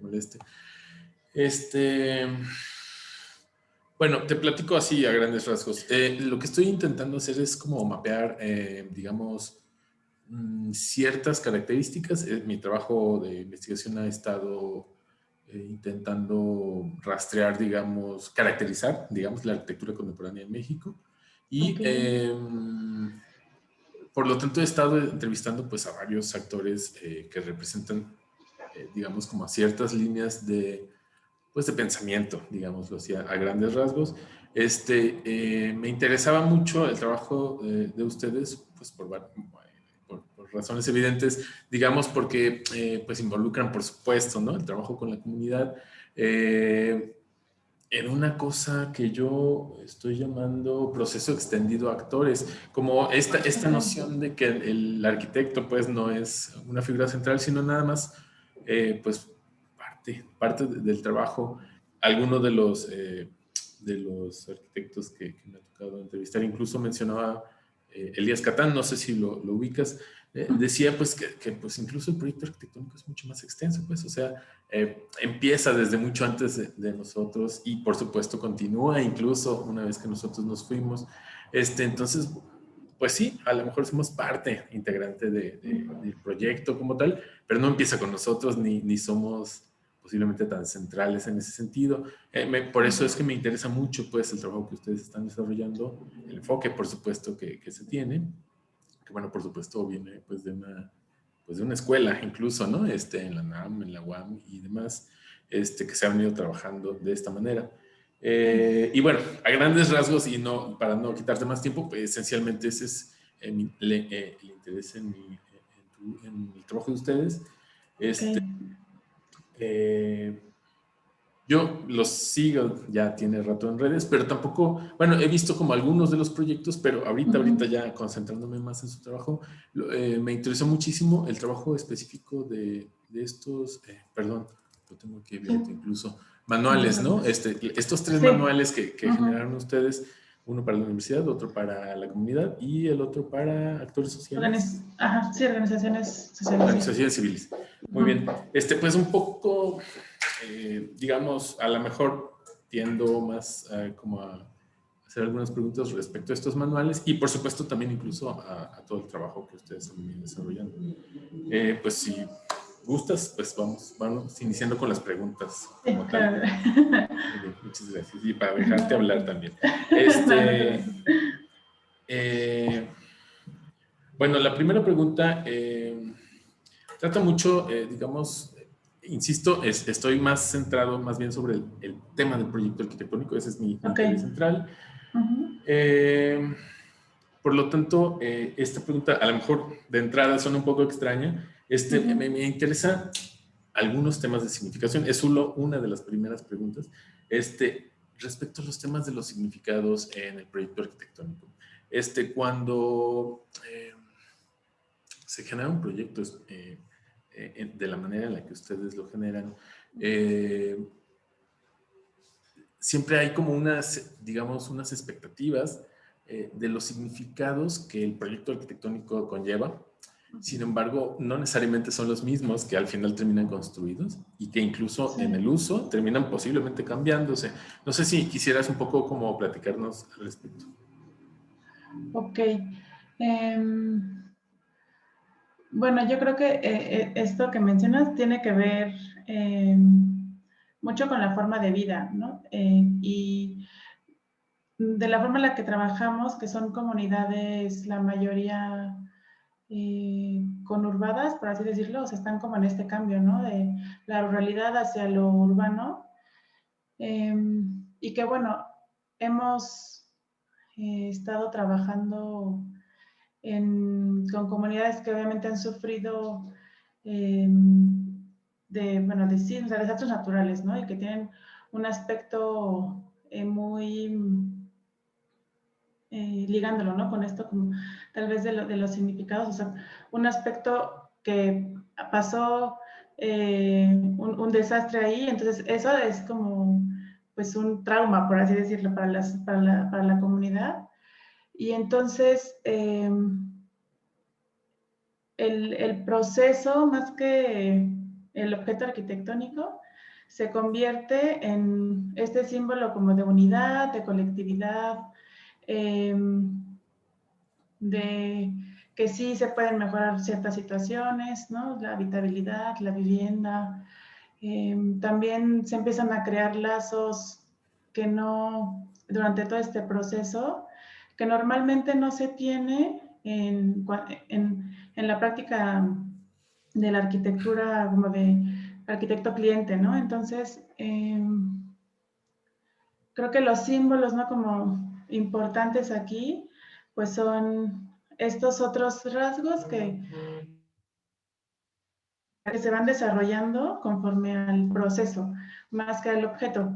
moleste. Bueno, te platico así a grandes rasgos. Lo que estoy intentando hacer es como mapear, digamos, ciertas características. Mi trabajo de investigación ha estado intentando rastrear, digamos, caracterizar, digamos, la arquitectura contemporánea en México. Y por lo tanto he estado entrevistando pues a varios actores que representan, digamos, como a ciertas líneas pues, de pensamiento, digámoslo así, a grandes rasgos. Me interesaba mucho el trabajo de ustedes, pues por razones evidentes, digamos, porque pues involucran, por supuesto, ¿no? El trabajo con la comunidad. En una cosa que yo estoy llamando proceso extendido a actores, como esta noción de que el arquitecto pues no es una figura central, sino nada más pues parte del trabajo. Algunos de los arquitectos que me ha tocado entrevistar, incluso mencionaba Elías Catán, no sé si lo ubicas, decía pues que pues incluso el proyecto arquitectónico es mucho más extenso, pues, o sea, empieza desde mucho antes de nosotros y por supuesto continúa incluso una vez que nosotros nos fuimos. Entonces, pues sí, a lo mejor somos parte integrante del proyecto como tal, pero no empieza con nosotros ni somos posiblemente tan centrales en ese sentido. Por eso es que me interesa mucho pues el trabajo que ustedes están desarrollando, el enfoque por supuesto que se tiene, que bueno, por supuesto viene pues de una escuela incluso, ¿no? En la NAM, en la UAM y demás, que se han venido trabajando de esta manera. Y bueno, a grandes rasgos y no, para no quitarte más tiempo, pues esencialmente ese es el interés en el trabajo de ustedes. Yo los sigo, ya tiene rato en redes, pero tampoco, bueno, he visto como algunos de los proyectos, pero ahorita ya concentrándome más en su trabajo, me interesó muchísimo el trabajo específico de estos, perdón, lo tengo aquí abierto incluso, manuales, ¿no? Estos tres manuales que generaron ustedes, uno para la universidad, otro para la comunidad y el otro para actores sociales. Sí, organizaciones sociales. Organizaciones civiles. Muy bien. Pues un poco, digamos, a lo mejor tiendo más como a hacer algunas preguntas respecto a estos manuales y por supuesto también incluso a todo el trabajo que ustedes han venido desarrollando. Pues si gustas, pues vamos iniciando con las preguntas como tal. Muy bien, muchas gracias. Y para dejarte hablar también. Bueno, la primera pregunta trata mucho, digamos, insisto, estoy más centrado más bien sobre el tema del proyecto arquitectónico, ese es mi interés central. Por lo tanto, esta pregunta a lo mejor de entrada suena un poco extraña. Me interesa algunos temas de significación, es solo una de las primeras preguntas. Respecto a los temas de los significados en el proyecto arquitectónico. Cuando se genera un proyecto de la manera en la que ustedes lo generan, siempre hay como digamos, unas expectativas de los significados que el proyecto arquitectónico conlleva. Sin embargo, no necesariamente son los mismos que al final terminan construidos y que incluso en el uso terminan posiblemente cambiándose. No sé si quisieras un poco como platicarnos al respecto. Ok. Bueno, yo creo que esto que mencionas tiene que ver mucho con la forma de vida, ¿no? Y de la forma en la que trabajamos, que son comunidades, la mayoría conurbadas, por así decirlo, o sea, están como en este cambio, ¿no? De la ruralidad hacia lo urbano. Y que, bueno, hemos estado trabajando con comunidades que obviamente han sufrido de desastres naturales, ¿no? Y que tienen un aspecto muy ligándolo, ¿no? Con esto como tal vez de los significados, o sea, un aspecto que pasó un desastre ahí, entonces eso es como pues un trauma, por así decirlo, para la comunidad. Y entonces el proceso, más que el objeto arquitectónico se convierte en este símbolo como de unidad, de colectividad, de que sí se pueden mejorar ciertas situaciones, ¿no? La habitabilidad, la vivienda. También se empiezan a crear lazos que no, durante todo este proceso, que normalmente no se tiene en la práctica de la arquitectura como de arquitecto cliente, ¿no? Entonces, creo que los símbolos, ¿no? Como importantes aquí, pues son estos otros rasgos que se van desarrollando conforme al proceso, más que al objeto.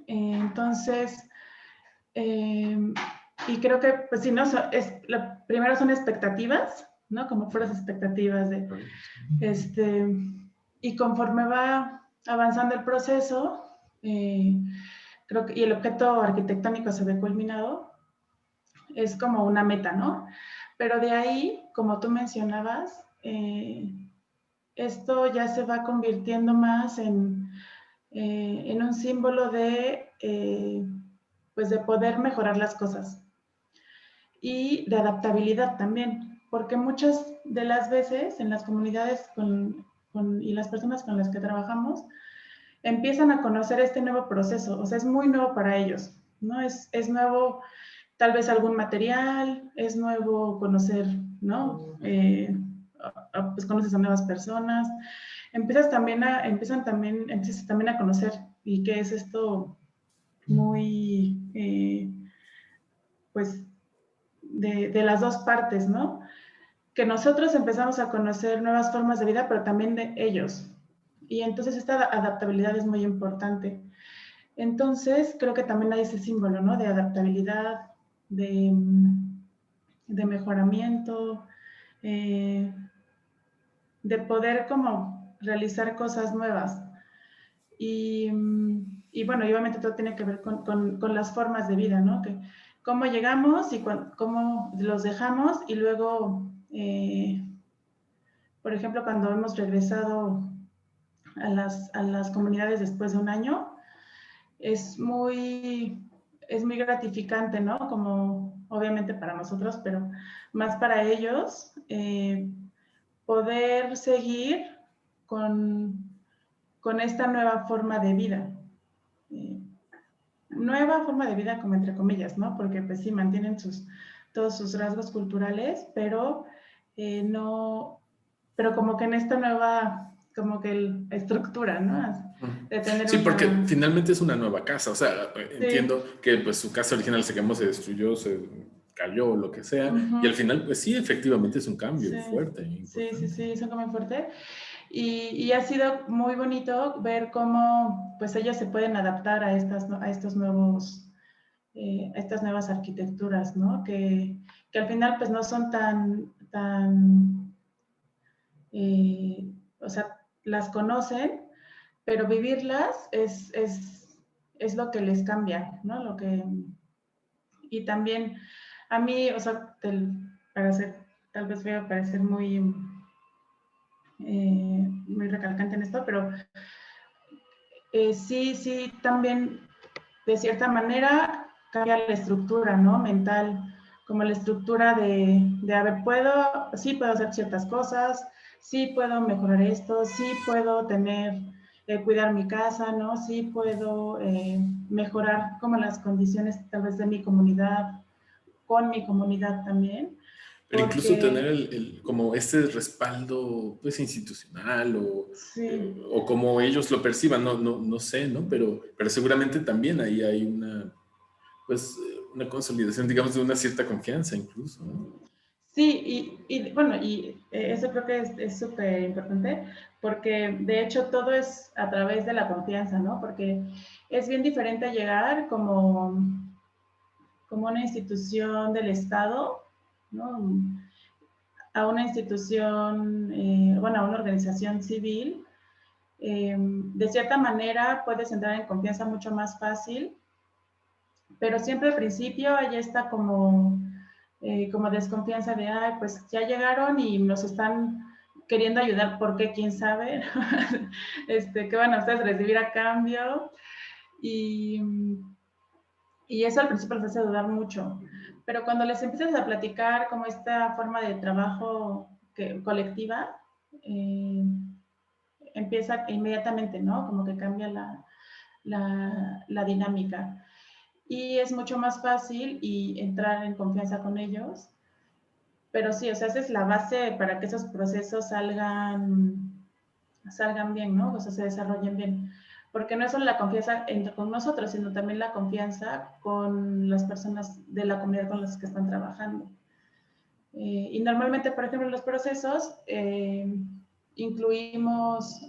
Entonces, y creo que, pues si no, primero son expectativas, ¿no? Como puras expectativas de, y conforme va avanzando el proceso, creo que, y el objeto arquitectónico se ve culminado, es como una meta, ¿no? Pero de ahí, como tú mencionabas, esto ya se va convirtiendo más en un símbolo de, pues de poder mejorar las cosas y de adaptabilidad también, porque muchas de las veces en las comunidades y las personas con las que trabajamos empiezan a conocer este nuevo proceso, o sea, es muy nuevo para ellos, ¿no? Es nuevo tal vez algún material, es nuevo conocer, ¿no? Pues conoces a nuevas personas, empiezas también a conocer y qué es esto muy, pues, de las dos partes, ¿no? Que nosotros empezamos a conocer nuevas formas de vida, pero también de ellos. Y entonces esta adaptabilidad es muy importante. Entonces, creo que también hay ese símbolo, ¿no? De adaptabilidad, de mejoramiento, de poder como realizar cosas nuevas. Y bueno, y obviamente todo tiene que ver con las formas de vida, ¿no? Que cómo llegamos y cómo los dejamos y luego, por ejemplo, cuando hemos regresado a las comunidades después de un año, es muy gratificante, ¿no? Como obviamente para nosotros, pero más para ellos, poder seguir con esta nueva forma de vida. Nueva forma de vida como entre comillas, ¿no? Porque pues sí, mantienen todos sus rasgos culturales, pero no, pero como que en esta nueva, como que estructura, ¿no? De tener Sí, porque una... finalmente es una nueva casa, o sea, Sí. entiendo que pues su casa original se quemó, se destruyó, se cayó, lo que sea, y al final pues sí, efectivamente es un cambio Sí, fuerte, sí, importante. eso como fuerte. Y ha sido muy bonito ver cómo pues ellos se pueden adaptar a estos nuevos, a estas nuevas arquitecturas, ¿no? Que al final pues no son tan o sea, las conocen, pero vivirlas es lo que les cambia, ¿no? Y también a mí, o sea, tal vez voy a parecer muy recalcante en esto, pero sí, también de cierta manera cambia la estructura, ¿no? Mental, como la estructura a ver, sí puedo hacer ciertas cosas, sí puedo mejorar esto, sí puedo cuidar mi casa, ¿no? Sí puedo mejorar como las condiciones tal vez de mi comunidad, con mi comunidad también, Pero incluso tener porque como este respaldo pues institucional sí, o como ellos lo perciban, no sé, ¿no? Pero seguramente también ahí hay pues, una consolidación, digamos, de una cierta confianza incluso, ¿no? sí, bueno, eso creo que es súper importante, porque de hecho todo es a través de la confianza, ¿no? Porque es bien diferente llegar como una institución del Estado, ¿no? A una institución, bueno, a una organización civil. De cierta manera puedes entrar en confianza mucho más fácil, pero siempre al principio hay esta como desconfianza de, ay, pues ya llegaron y nos están queriendo ayudar, porque quién sabe, qué van a ustedes recibir a cambio. Y eso al principio les hace dudar mucho. Pero cuando les empiezas a platicar como esta forma de trabajo colectiva, empieza inmediatamente, ¿no? Como que cambia la dinámica. Y es mucho más fácil y entrar en confianza con ellos. Pero sí, o sea, esa es la base para que esos procesos salgan bien, ¿no? O sea, se desarrollen bien. Porque no es solo la confianza con nosotros, sino también la confianza con las personas de la comunidad con las que están trabajando. Y normalmente, por ejemplo, en los procesos incluimos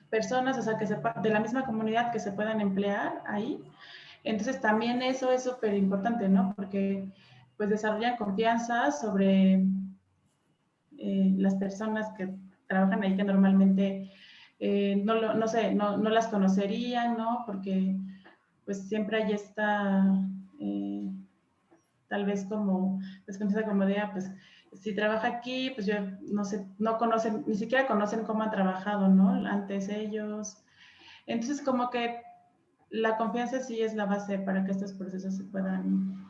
personas, o sea, de la misma comunidad que se puedan emplear ahí. Entonces, también eso es súper importante, ¿no? Porque pues desarrollan confianza sobre las personas que trabajan ahí, que normalmente no sé, no las conocerían, ¿no? Porque pues siempre hay esta, tal vez como desconfianza como de, pues si trabaja aquí, pues yo no sé, no conocen, ni siquiera conocen cómo han trabajado, ¿no? Antes ellos. Entonces como que la confianza sí es la base para que estos procesos se puedan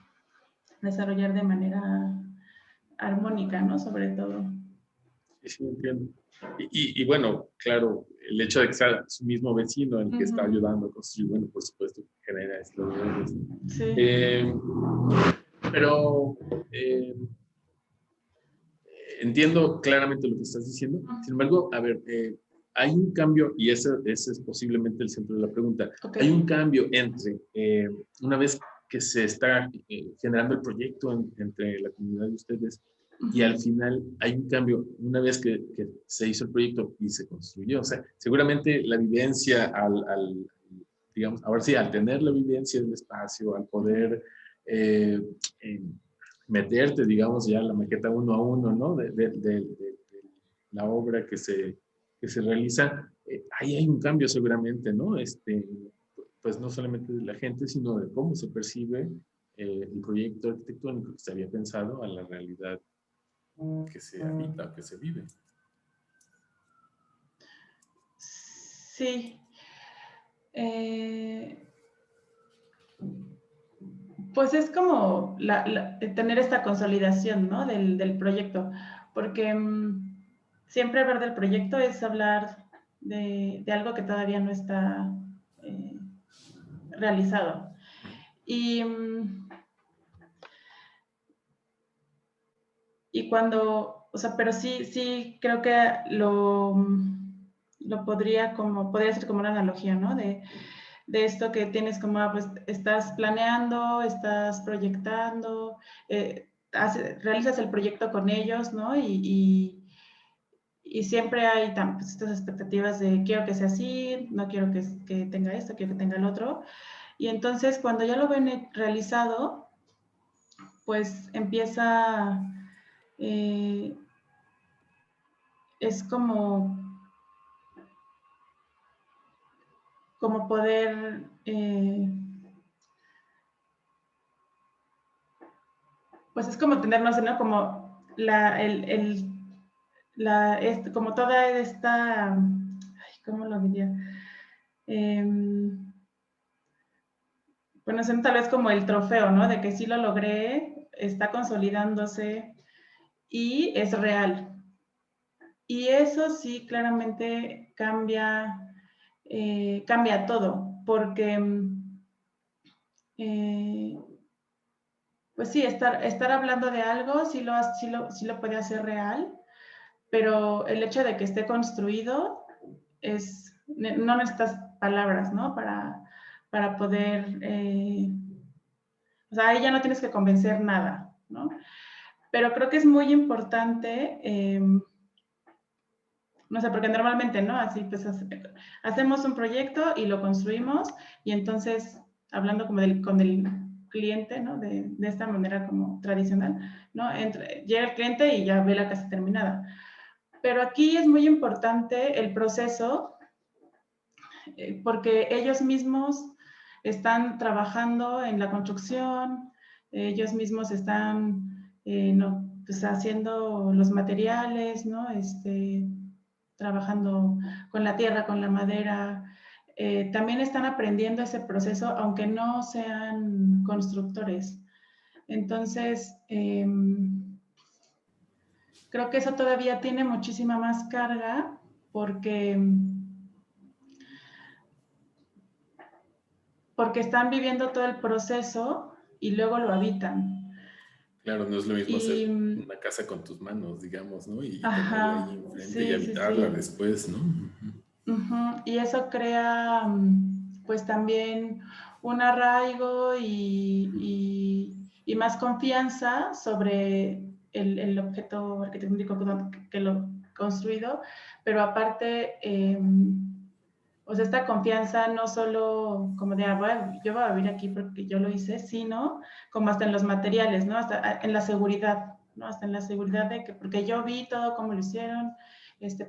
desarrollar de manera armónica, ¿no? Sobre todo. Sí, sí, entiendo. Bueno, claro, el hecho de que sea su mismo vecino el que está ayudando a construir, bueno, por supuesto, genera esto. Sí. Pero entiendo claramente lo que estás diciendo. Sin embargo, a ver, hay un cambio, y ese es posiblemente el centro de la pregunta. Okay. Hay un cambio entre, una vez que se está generando el proyecto entre la comunidad de ustedes, y al final hay un cambio una vez que se hizo el proyecto y se construyó. O sea, seguramente la vivencia digamos, ahora sí, al tener la vivencia del espacio, al poder meterte, digamos, ya la maqueta uno a uno, ¿no? De la obra que se realiza, ahí hay un cambio seguramente, ¿no? Pues no solamente de la gente, sino de cómo se percibe el proyecto arquitectónico que se había pensado a la realidad que se habita, que se vive. Sí. Pues es como tener esta consolidación, ¿no? del proyecto, porque siempre hablar del proyecto es hablar de algo que todavía no está realizado. Y cuando, o sea, pero sí creo que podría ser como una analogía, ¿no? De esto que tienes como, pues, estás planeando, estás proyectando, realizas el proyecto con ellos, ¿no? Y siempre hay pues, estas expectativas de quiero que sea así, no quiero que tenga esto, quiero que tenga el otro. Y entonces cuando ya lo ven realizado, pues empieza, es como poder pues es como tener, no sé, ¿no? Como como toda esta, ¿cómo lo diría? Bueno, tal vez como el trofeo, ¿no? De que sí lo logré, está consolidándose y es real. Y eso sí claramente cambia todo, porque pues sí, estar hablando de algo sí lo puede hacer real, pero el hecho de que esté construido no necesitas palabras, ¿no? Para poder, o sea, ahí ya no tienes que convencer nada, ¿no? Pero creo que es muy importante, no sé, porque normalmente, ¿no? Así pues hacemos un proyecto y lo construimos y entonces, hablando como con el cliente, ¿no? De esta manera como tradicional, ¿no? Llega el cliente y ya ve la casa terminada. Pero aquí es muy importante el proceso porque ellos mismos están trabajando en la construcción, ellos mismos están pues haciendo los materiales, ¿no? Trabajando con la tierra, con la madera. También están aprendiendo ese proceso, aunque no sean constructores. Entonces, creo que eso todavía tiene muchísima más carga porque están viviendo todo el proceso y luego lo habitan. Claro, no es lo mismo hacer Y, una casa con tus manos, digamos, ¿no? Y tenerla ahí ajá, enfrente y sí, sí, habitarla sí. después, ¿no? Y eso crea, pues también un arraigo y más confianza sobre el objeto arquitectónico que lo construido, pero aparte, o sea, esta confianza no solo como de, yo voy a vivir aquí porque yo lo hice, sino como hasta en los materiales, ¿no? Hasta en la seguridad, ¿no? Hasta en la seguridad de que, porque yo vi todo cómo lo hicieron,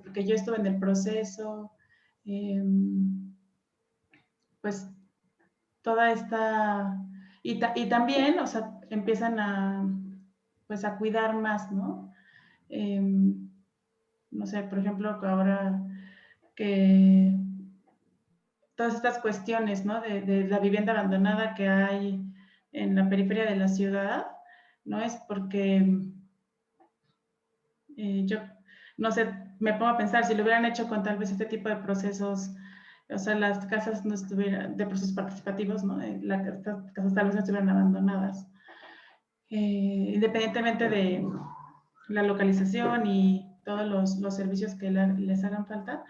porque yo estuve en el proceso, pues toda esta, y también, o sea, empiezan pues a cuidar más, ¿no? No sé, por ejemplo, ahora que todas estas cuestiones, ¿no? De la vivienda abandonada que hay en la periferia de la ciudad, ¿no? Es porque yo, no sé, me pongo a pensar, si lo hubieran hecho con tal vez este tipo de procesos, o sea, las casas no estuvieran, de procesos participativos, ¿no? Estas casas tal vez no estuvieran abandonadas. Independientemente de la localización y todos los servicios que les hagan falta,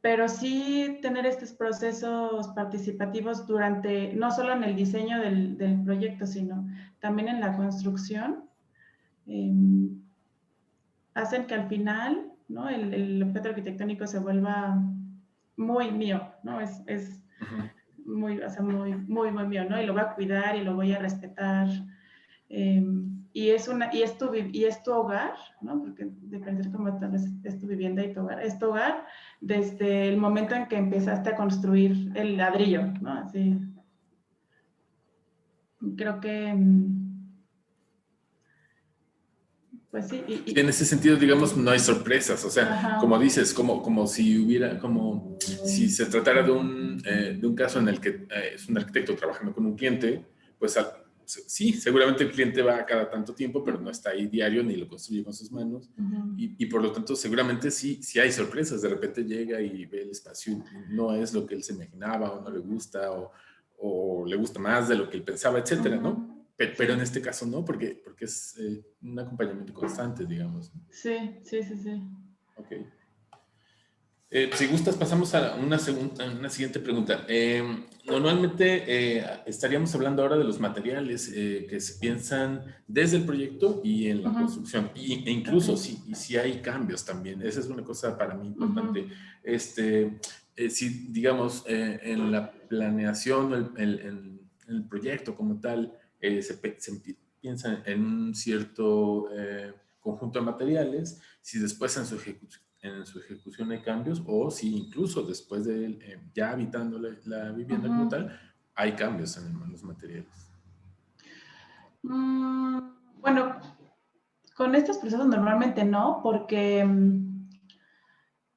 pero sí tener estos procesos participativos durante, no solo en el diseño del proyecto, sino también en la construcción, hacen que al final, ¿no? El objeto arquitectónico se vuelva muy mío, ¿no? Es muy, o sea, muy, muy, muy mío, ¿no? Y lo voy a cuidar y lo voy a respetar. Y es tu hogar, ¿no? Porque depende de cómo tal vez es tu vivienda y tu hogar. Es tu hogar desde el momento en que empezaste a construir el ladrillo, ¿no? Así. Creo que, pues sí. Sí, en ese sentido, digamos, no hay sorpresas. O sea, como Ajá. dices, como si hubiera, como si se tratara de un caso en el que es un arquitecto trabajando con un cliente, pues sí, seguramente el cliente va cada tanto tiempo, pero no está ahí diario ni lo construye con sus manos. Y por lo tanto, seguramente sí hay sorpresas. De repente llega y ve el espacio y no es lo que él se imaginaba o no le gusta o le gusta más de lo que él pensaba, etcétera, ¿no? Pero en Sí. este caso no, porque es un acompañamiento constante, digamos. Sí, sí, sí, sí. Ok. Si gustas, pasamos a una siguiente pregunta. Normalmente estaríamos hablando ahora de los materiales que se piensan desde el proyecto y en la construcción. E incluso Okay. si hay cambios también. Esa es una cosa para mí importante. Uh-huh. Si, digamos, en la planeación o en el proyecto como tal, se piensa en un cierto conjunto de materiales, si después en su ejecución hay cambios o si incluso después de ya habitando la vivienda como Uh-huh. tal, hay cambios en los materiales. Bueno, con estos procesos normalmente no, porque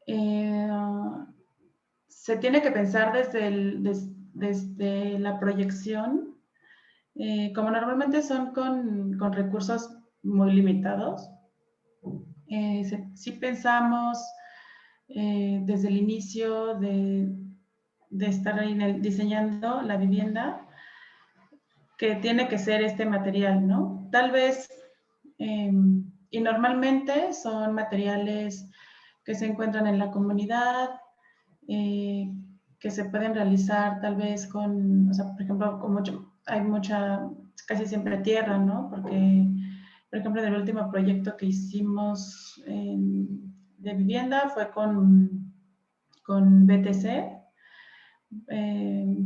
eh, se tiene que pensar desde la proyección. Como normalmente son con recursos muy limitados, sí pensamos desde el inicio de estar ahí diseñando la vivienda que tiene que ser este material, ¿no? Tal vez, y normalmente son materiales que se encuentran en la comunidad, eh, que se pueden realizar tal vez con, o sea, por ejemplo, hay mucha, casi siempre tierra, ¿no? Porque, por ejemplo, en el último proyecto que hicimos de vivienda fue con BTC. Eh,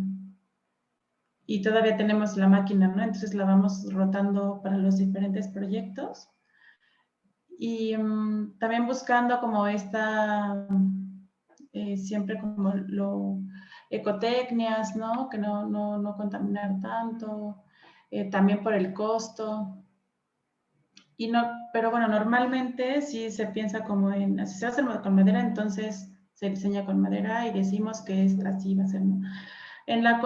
y todavía tenemos la máquina, ¿no? Entonces la vamos rotando para los diferentes proyectos. Y también buscando como siempre como ecotecnias, ¿no? Que no contaminar tanto, también por el costo. pero bueno, normalmente sí se piensa como en, si se va a hacer con madera, entonces se diseña con madera y decimos que así va a ser, ¿no?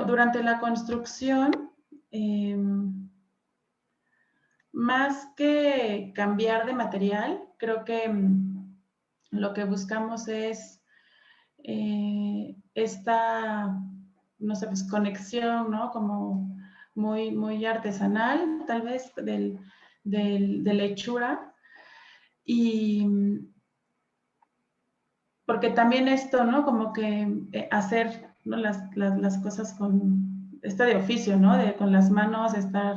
Durante la construcción, más que cambiar de material, creo que lo que buscamos es esta, no sé, pues conexión, ¿no? Como muy, muy artesanal, tal vez, de la hechura. Y porque también esto, ¿no? Como que hacer, ¿no? Las cosas con, de oficio, ¿no? Con las manos, estar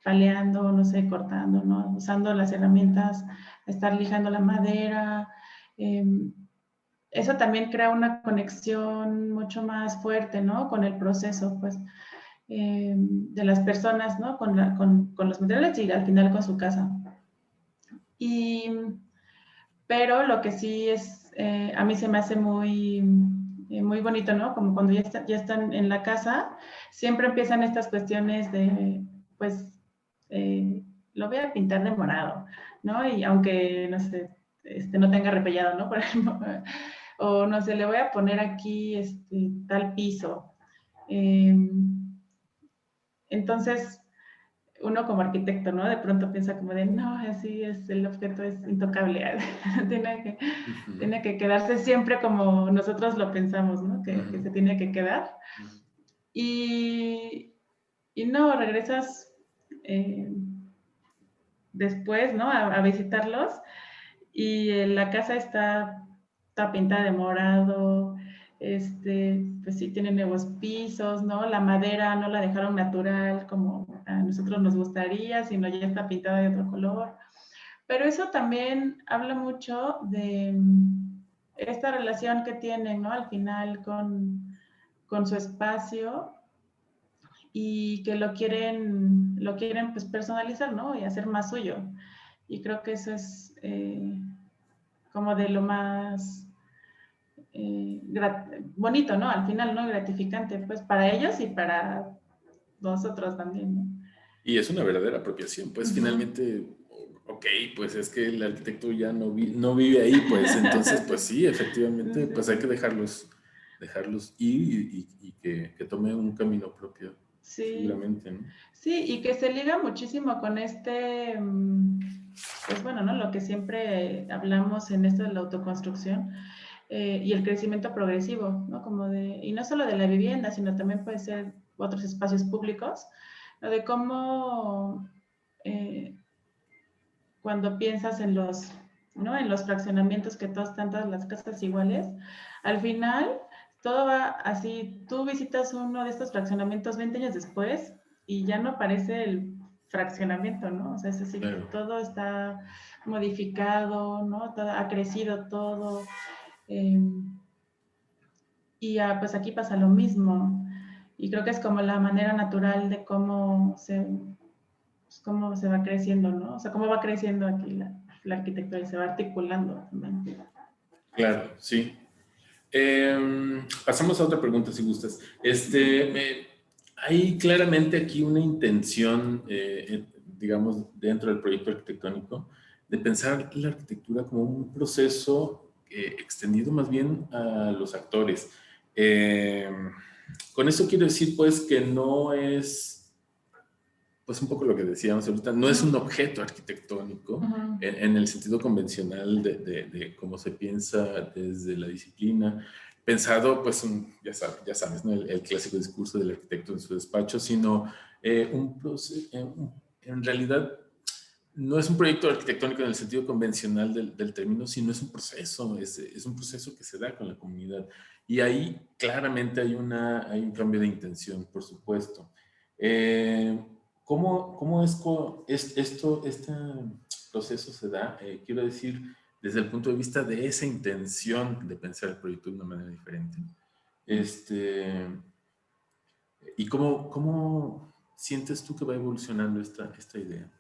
paleando, no sé, cortando, ¿no? Usando las herramientas, estar lijando la madera. Eso también crea una conexión mucho más fuerte, ¿no? Con el proceso, pues, de las personas, ¿no? Con los materiales y al final con su casa. Pero lo que sí es, a mí se me hace muy bonito, ¿no? Como cuando ya están en la casa, siempre empiezan estas cuestiones de, pues, lo voy a pintar de morado, ¿no? Y aunque, no sé, no tenga repellado, ¿no? Por ejemplo, o no sé, le voy a poner aquí tal piso. Entonces, uno como arquitecto, ¿no? De pronto piensa como de, no, así es, el objeto es intocable, tiene que quedarse siempre como nosotros lo pensamos, ¿no? Que se tiene que quedar. Y, y no, regresas después, ¿no? A visitarlos y la casa está pintada de morado, pues sí tiene nuevos pisos, ¿no? La madera no la dejaron natural como a nosotros nos gustaría, sino ya está pintada de otro color. Pero eso también habla mucho de esta relación que tienen, ¿no? Al final con su espacio y que lo quieren pues personalizar, ¿no? Y hacer más suyo. Y creo que eso es como de lo más bonito, ¿no? Al final, ¿no? Gratificante, pues para ellos y para nosotros también, ¿no? Y es una verdadera apropiación, pues finalmente, ok, pues es que el arquitecto ya no vive ahí, pues entonces, pues sí, efectivamente, pues hay que dejarlos ir y que tome un camino propio, Sí, seguramente, ¿no? sí, y que se liga muchísimo con pues bueno, ¿no? Lo que siempre hablamos en esto de la autoconstrucción y el crecimiento progresivo, ¿no? Y no solo de la vivienda, sino también puede ser otros espacios públicos, ¿no? De cómo cuando piensas ¿no? En los fraccionamientos que todas tantas las casas iguales, al final todo va así, tú visitas uno de estos fraccionamientos 20 años después y ya no parece el fraccionamiento, ¿no? O sea, es decir, Claro. todo está modificado, ¿no? Ha crecido todo. Eh, pues aquí pasa lo mismo. Y creo que es como la manera natural de pues, cómo se va creciendo, ¿no? O sea, cómo va creciendo aquí la arquitectura y se va articulando también. Claro, sí. Pasamos a otra pregunta, si gustas. Hay claramente aquí una intención, digamos, dentro del proyecto arquitectónico, de pensar la arquitectura como un proceso extendido más bien a los actores. Con eso quiero decir, pues, que no es pues un poco lo que decíamos ahorita, no es un objeto arquitectónico en el sentido convencional de cómo se piensa desde la disciplina, pensado, pues, ya sabes, ¿no? El clásico discurso del arquitecto en su despacho, sino un proceso, en realidad no es un proyecto arquitectónico en el sentido convencional del término, sino es un proceso que se da con la comunidad. Y ahí claramente hay un cambio de intención, por supuesto. Eh, ¿Cómo este proceso se da? Quiero decir, desde el punto de vista de esa intención de pensar el proyecto de una manera diferente. ¿Y cómo sientes tú que va evolucionando esta idea?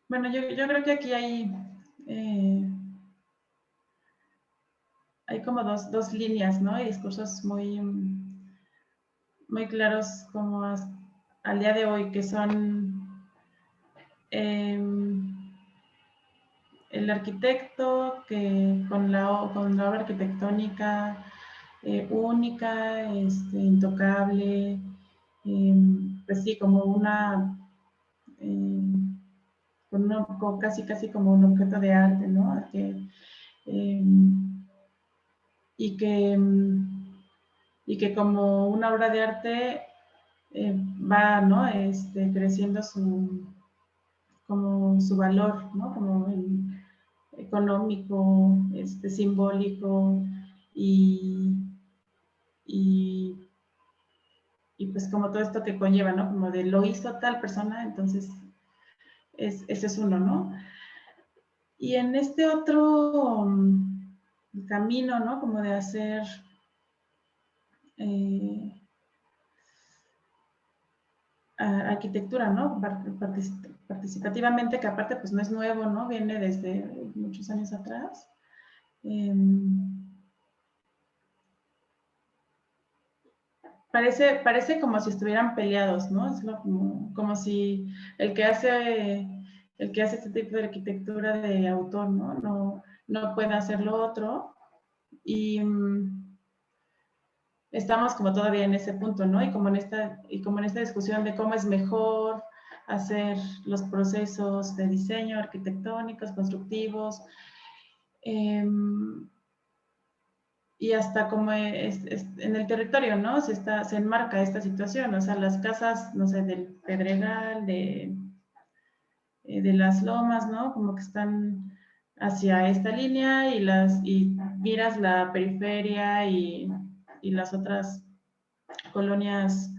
Bueno, yo creo que aquí hay como dos líneas, ¿no? Hay discursos muy, muy claros como al día de hoy, que son el arquitecto que con la obra arquitectónica única, intocable, pues sí, como casi como un objeto de arte, ¿no? Y que, y que como una obra de arte va, ¿no? Creciendo como su valor, ¿no? Como económico, simbólico y, y, y pues como todo esto que conlleva, ¿no? Como de lo hizo tal persona, entonces ese es uno, ¿no? Y en este otro camino, ¿no? Como de hacer arquitectura, ¿no? Participativamente, que aparte pues no es nuevo, ¿no? Viene desde muchos años atrás. Parece como si estuvieran peleados, ¿no? Es como si el que hace este tipo de arquitectura de autor, ¿no? No puede hacer lo otro. Y estamos como todavía en ese punto, ¿no? Y como en esta discusión de cómo es mejor hacer los procesos de diseño arquitectónicos, constructivos, y hasta como en el territorio, ¿no? Se enmarca esta situación, o sea, las casas, no sé, del Pedregal, de las lomas, ¿no? Como que están hacia esta línea y miras la periferia y las otras colonias,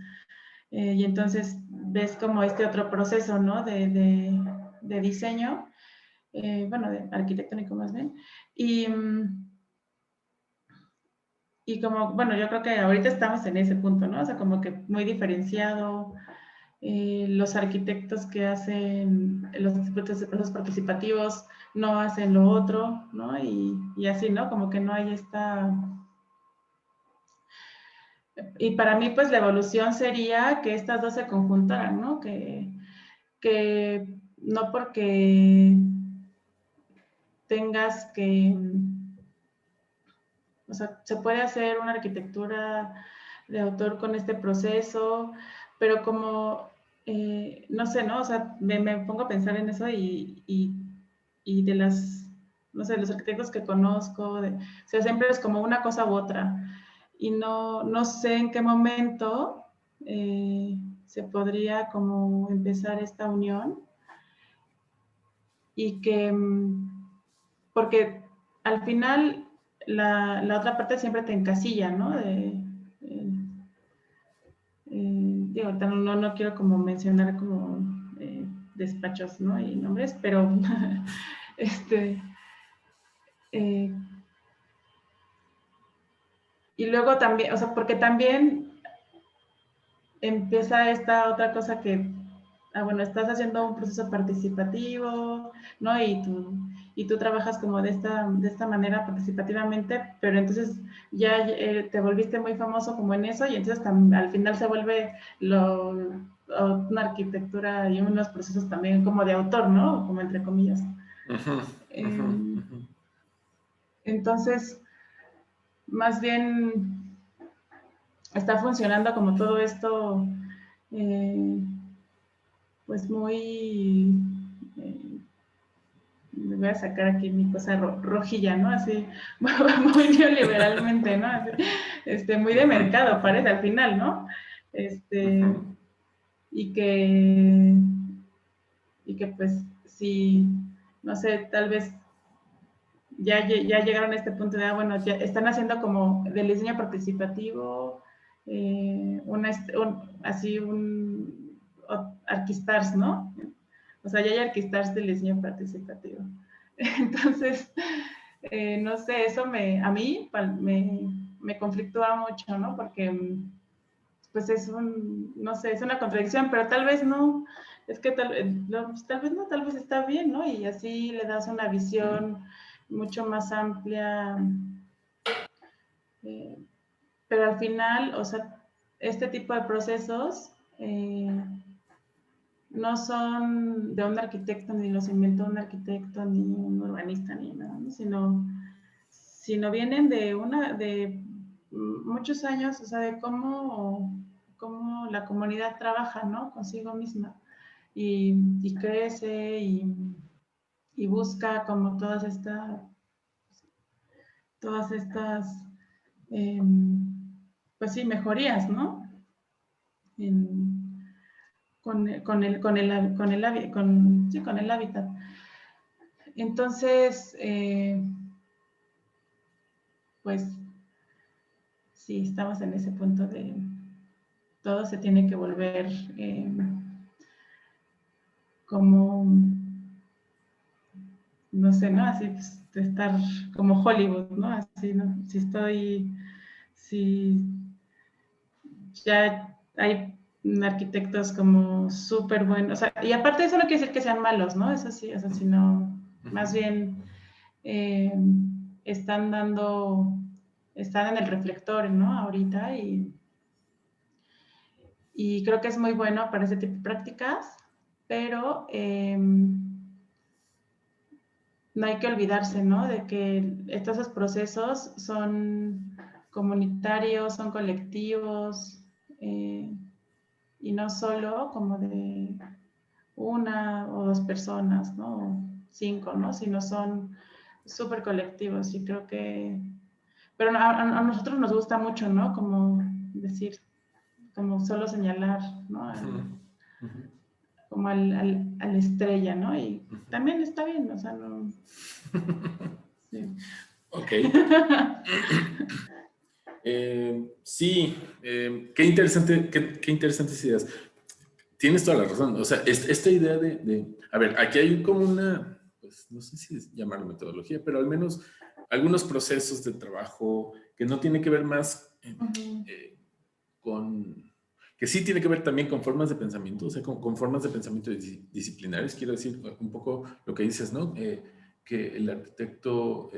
y entonces ves como este otro proceso, ¿no? De diseño, bueno, de arquitectónico más bien, y, y como, bueno, yo creo que ahorita estamos en ese punto, ¿no? O sea, como que muy diferenciado, los arquitectos que hacen los participativos no hacen lo otro, ¿no? Y así, ¿no? Como que no hay esta... Y para mí, pues, la evolución sería que estas dos se conjuntaran, ¿no? Que no porque tengas que... O sea, se puede hacer una arquitectura de autor con este proceso, pero como, no sé, ¿no? O sea, me pongo a pensar en eso y de no sé, los arquitectos que conozco, o sea, siempre es como una cosa u otra. Y no sé en qué momento se podría como empezar esta unión y que, porque al final la otra parte siempre te encasilla, ¿no? Digo, ahorita no quiero como mencionar como despachos, ¿no? Y nombres, pero este, eh, y luego también, o sea, porque también empieza esta otra cosa que, bueno, estás haciendo un proceso participativo, ¿no? Y tú trabajas como de esta manera participativamente, pero entonces ya te volviste muy famoso como en eso y entonces al final se vuelve una arquitectura y unos procesos también como de autor, ¿no? Como entre comillas. Entonces, más bien está funcionando como todo esto, pues muy, me voy a sacar aquí mi cosa rojilla, ¿no? Así, muy neoliberalmente, ¿no? Así, muy de mercado, parece, al final, ¿no? Y que, y que pues, si, no sé, tal vez ya llegaron a este punto de, bueno, ya están haciendo como del diseño participativo, así Arquistars, ¿no? O sea, ya hay Arquistars del diseño participativo. Entonces, no sé, eso a mí me conflictúa mucho, ¿no? Porque pues no sé, es una contradicción, pero tal vez no, es que tal vez no, tal vez está bien, ¿no? Y así le das una visión mucho más amplia, pero al final, o sea, este tipo de procesos no son de un arquitecto, ni los inventó un arquitecto, ni un urbanista, ni nada, ¿no? Sino vienen de muchos años, o sea, de cómo la comunidad trabaja, ¿no? Consigo misma y crece y busca como todas estas, eh, pues sí, mejorías, ¿no? En, con el hábitat. Entonces, pues sí, estamos en ese punto de todo se tiene que volver como, no sé, ¿no? Así pues, de estar como Hollywood, ¿no? Así, ¿no? Si ya hay arquitectos como súper buenos, o sea, y aparte eso no quiere decir que sean malos, ¿no? Eso sí, o sea, sino más bien eh, están están en el reflector, ¿no? Ahorita y creo que es muy bueno para ese tipo de prácticas, pero no hay que olvidarse, ¿no? De que estos procesos son comunitarios, son colectivos, y no solo como de una o dos personas, ¿no? O cinco, ¿no? Sino son súper colectivos y creo que... Pero a nosotros nos gusta mucho, ¿no? Como decir, como solo señalar, ¿no? Como a la estrella, ¿no? Y también está bien, o sea, no... Sí. Ok. Sí, qué interesante, qué interesantes ideas. Tienes toda la razón. O sea, esta idea a ver, aquí hay como una, pues no sé si llamarlo metodología, pero al menos algunos procesos de trabajo que no tiene que ver más con, que sí tiene que ver también con formas de pensamiento, o sea, con formas de pensamiento disciplinares. Quiero decir un poco lo que dices, ¿no? Que el arquitecto,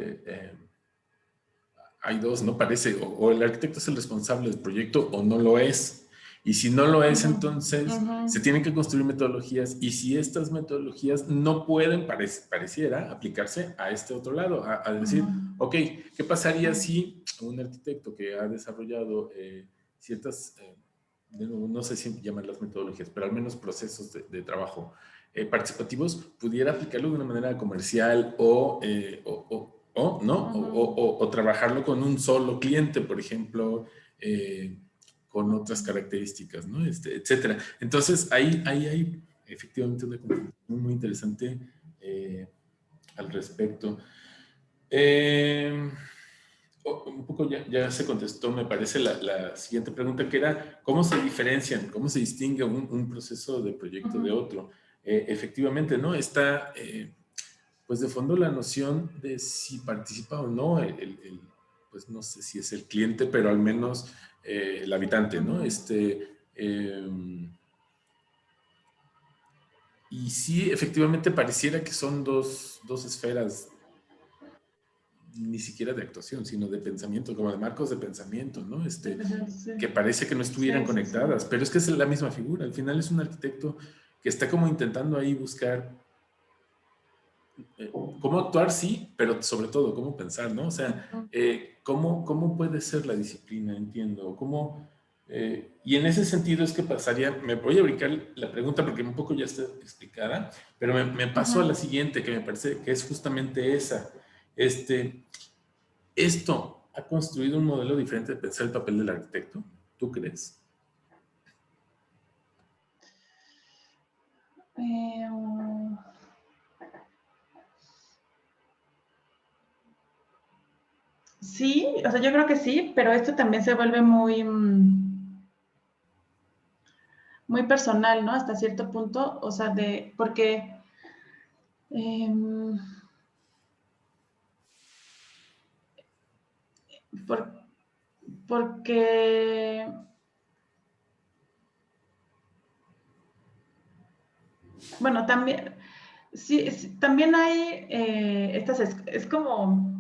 hay dos, ¿no? Parece, o el arquitecto es el responsable del proyecto o no lo es. Y si no lo es, entonces se tienen que construir metodologías y si estas metodologías no pueden, pareciera, aplicarse a este otro lado, a decir, ok, ¿qué pasaría si un arquitecto que ha desarrollado ciertas, no sé si llamarlas metodologías, pero al menos procesos de trabajo participativos, pudiera aplicarlo de una manera comercial ¿no? O trabajarlo con un solo cliente, por ejemplo, con otras características, ¿no? Etcétera. Entonces, ahí hay efectivamente una conversación muy interesante al respecto. Un poco ya se contestó, me parece, la siguiente pregunta, que era, ¿cómo se diferencian, cómo se distingue un proceso de proyecto de otro? Efectivamente, ¿no? Está, pues, de fondo la noción de si participa o no pues, no sé si es el cliente, pero al menos el habitante, ¿no? Y sí, efectivamente pareciera que son dos esferas ni siquiera de actuación, sino de pensamiento, como de marcos de pensamiento, ¿no? Que parece que no estuvieran conectadas, pero es que es la misma figura. Al final es un arquitecto que está como intentando ahí buscar cómo actuar, sí, pero sobre todo cómo pensar, ¿no? O sea, cómo puede ser la disciplina, entiendo, y en ese sentido es que pasaría, me voy a brincar la pregunta porque un poco ya está explicada, pero me paso a la siguiente, que me parece que es justamente esa. ¿Esto ha construido un modelo diferente de pensar el papel del arquitecto? ¿Tú crees? Sí, o sea, yo creo que sí, pero esto también se vuelve muy personal, ¿no? Hasta cierto punto, o sea, porque porque bueno, también sí, también hay es como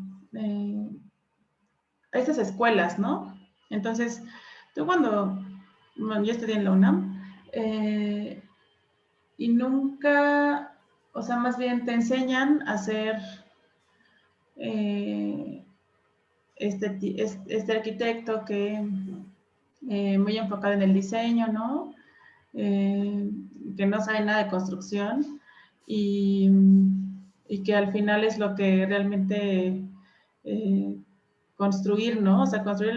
estas escuelas, ¿no? Entonces, tú cuando bueno, yo estudié en la UNAM, y nunca, o sea, más bien te enseñan a hacer este arquitecto que muy enfocado en el diseño, ¿no? Que no sabe nada de construcción y, y que al final es lo que realmente construir, ¿no? O sea, construir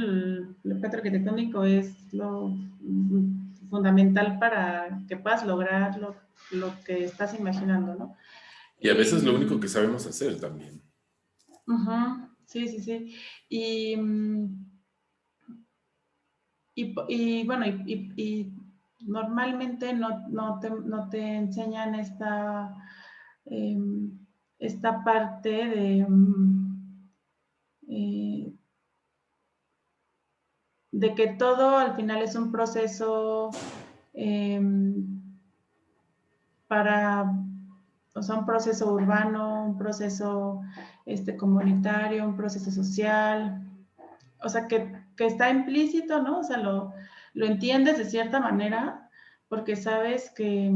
el peto arquitectónico es lo fundamental para que puedas lograr lo que estás imaginando, ¿no? Y a Y, veces lo único que sabemos hacer también. sí, sí, sí. Y, bueno, y normalmente no te enseñan eh, esta parte eh, de que todo al final es un proceso eh, para, o sea, un proceso urbano, un proceso comunitario, un proceso social, o sea, que está implícito, ¿no? O sea, lo entiendes de cierta manera porque sabes que,